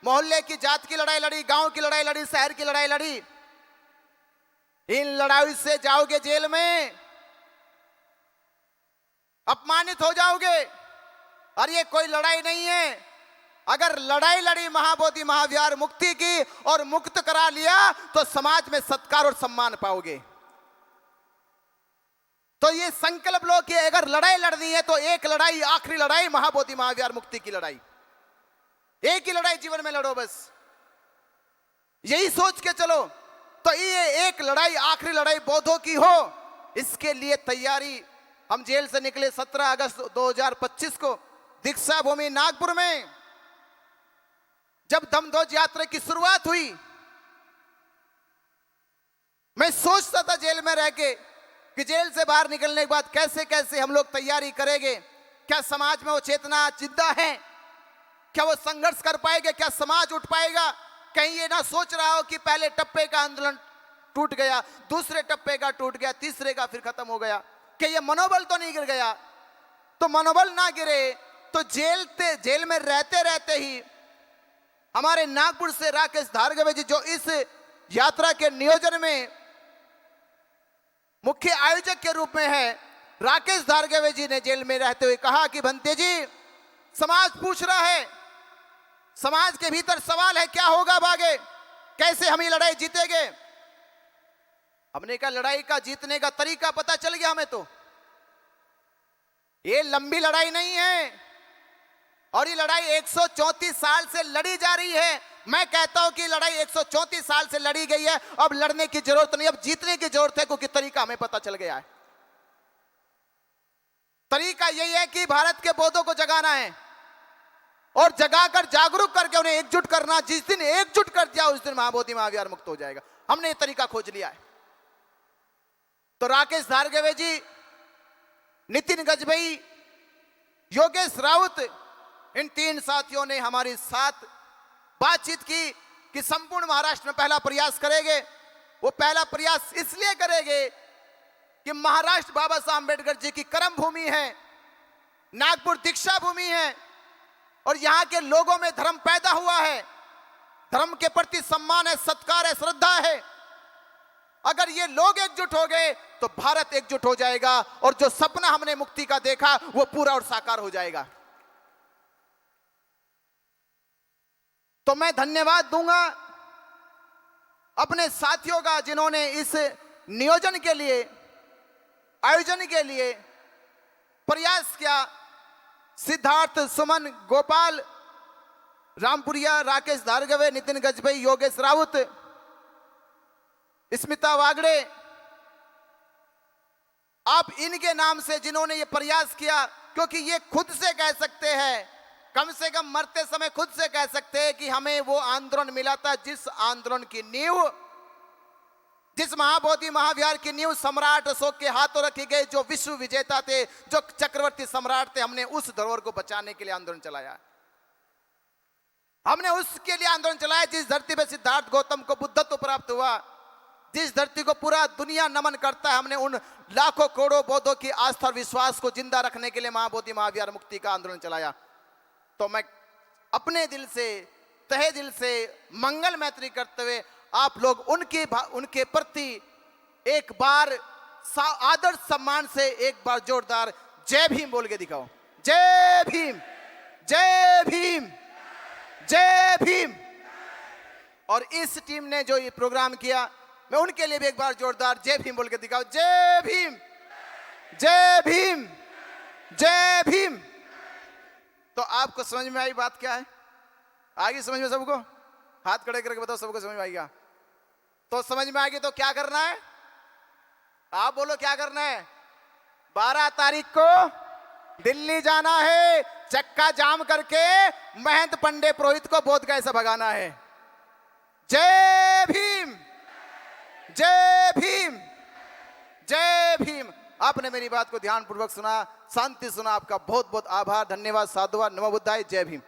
मोहल्ले की जात की लड़ाई लड़ी, गांव की लड़ाई लड़ी, शहर की लड़ाई लड़ी। इन लड़ाई से जाओगे जेल में, अपमानित हो जाओगे। और ये कोई लड़ाई नहीं है। अगर लड़ाई लड़ी महाबोधि महाविहार मुक्ति की और मुक्त करा लिया तो समाज में सत्कार और सम्मान पाओगे। तो ये संकल्प लो कि अगर लड़ाई लड़नी है तो एक लड़ाई, आखिरी लड़ाई, महाबोधि महाविहार मुक्ति की लड़ाई। एक ही लड़ाई जीवन में लड़ो, बस यही सोच के चलो। तो ये एक लड़ाई, आखिरी लड़ाई बौद्धों की हो, इसके लिए तैयारी। हम जेल से निकले 17 अगस्त 2025 को दीक्षा भूमि नागपुर में, जब दमध्वज यात्रा की शुरुआत हुई। मैं सोचता था जेल में रह के कि जेल से बाहर निकलने के बाद कैसे कैसे हम लोग तैयारी करेंगे, क्या समाज में वो चेतना जिंदा है, क्या वो संघर्ष कर पाएंगे, क्या समाज उठ पाएगा। कहीं ये ना सोच रहा हो कि पहले टप्पे का आंदोलन टूट गया, दूसरे टप्पे का टूट गया, तीसरे का फिर खत्म हो गया, कि ये मनोबल तो नहीं गिर गया। तो मनोबल ना गिरे तो जेल में रहते रहते ही हमारे नागपुर से राकेश धारगवे जी, जो इस यात्रा के नियोजन में मुख्य आयोजक के रूप में है, राकेश धारगवे जी ने जेल में रहते हुए कहा कि भंते जी, समाज पूछ रहा है, समाज के भीतर सवाल है, क्या होगा आगे, कैसे हम ये लड़ाई जीतेंगे। हमने कहा लड़ाई का जीतने का तरीका पता चल गया हमें। तो ये लंबी लड़ाई नहीं है और ये लड़ाई 134 साल से लड़ी जा रही है। मैं कहता हूं कि लड़ाई 134 साल से लड़ी गई है, अब लड़ने की जरूरत नहीं, अब जीतने की जरूरत है, क्योंकि तरीका हमें पता चल गया है। तरीका यही है कि भारत के बौद्धों को जगाना है और जगाकर जागरूक करके उन्हें एकजुट करना। जिस दिन एकजुट कर दिया उस दिन महाबोधि महाविहार मुक्त हो जाएगा। हमने ये तरीका खोज लिया है। तो राकेश धारगवे जी, नितिन गजबई, योगेश राउत, इन तीन साथियों ने हमारी साथ बातचीत की कि संपूर्ण महाराष्ट्र में पहला प्रयास करेंगे। वो पहला प्रयास इसलिए करेंगे कि महाराष्ट्र बाबा साहब अम्बेडकर जी की कर्म भूमि है, नागपुर दीक्षा भूमि है और यहां के लोगों में धर्म पैदा हुआ है, धर्म के प्रति सम्मान है, सत्कार है, श्रद्धा है। अगर ये लोग एकजुट हो गए तो भारत एकजुट हो जाएगा और जो सपना हमने मुक्ति का देखा वो पूरा और साकार हो जाएगा। तो मैं धन्यवाद दूंगा अपने साथियों का जिन्होंने इस नियोजन के लिए, आयोजन के लिए प्रयास किया। सिद्धार्थ, सुमन, गोपाल, रामपुरिया, राकेश धारगवे, नितिन गजबई, योगेश राउत, स्मिता वागड़े, आप इनके नाम से जिन्होंने ये प्रयास किया, क्योंकि ये खुद से कह सकते हैं, कम से कम मरते समय खुद से कह सकते हैं कि हमें वो आंदोलन मिला था जिस आंदोलन की नींव, जिस महाबोधि महाविहार की नींव सम्राट अशोक के हाथों रखी गई, जो विश्व विजेता थे, जो चक्रवर्ती सम्राट थे। हमने उस धरोहर को बचाने के लिए आंदोलन चलाया। हमने उसके लिए आंदोलन चलाया जिस धरती पे सिद्धार्थ गौतम को बुद्धत्व प्राप्त हुआ, जिस धरती को पूरा दुनिया नमन करता है। हमने उन लाखों करोड़ों बौद्धों की आस्था और विश्वास को जिंदा रखने के लिए महाबोधि महाविहार मुक्ति का आंदोलन चलाया। तो मैं अपने दिल से, तहे दिल से मंगल मैत्री करते हुए आप लोग उनके प्रति एक बार आदर सम्मान से एक बार जोरदार जय भीम बोल के दिखाओ। जय भीम, जय भीम, जय भीम। और इस टीम ने जो ये प्रोग्राम किया, मैं उनके लिए भी एक बार जोरदार जय भीम बोल के दिखाओ। जय भीम, जय भीम, जय भीम। तो आपको समझ में आई बात क्या है? आगे समझ में सबको? हाथ खड़े करके बताओ, सबको समझ में आएगा? तो समझ में आएगी तो क्या करना है? आप बोलो क्या करना है? 12 तारीख को दिल्ली जाना है, चक्का जाम करके महंत पंडे पुरोहित को बोधगया से भगाना है। जय भीम, जय भीम, जय भीम। आपने मेरी बात को ध्यानपूर्वक सुना, शांति सुना, आपका बहुत बहुत आभार, धन्यवाद, साधुवाद, नमो बुद्धाय, जय भीम।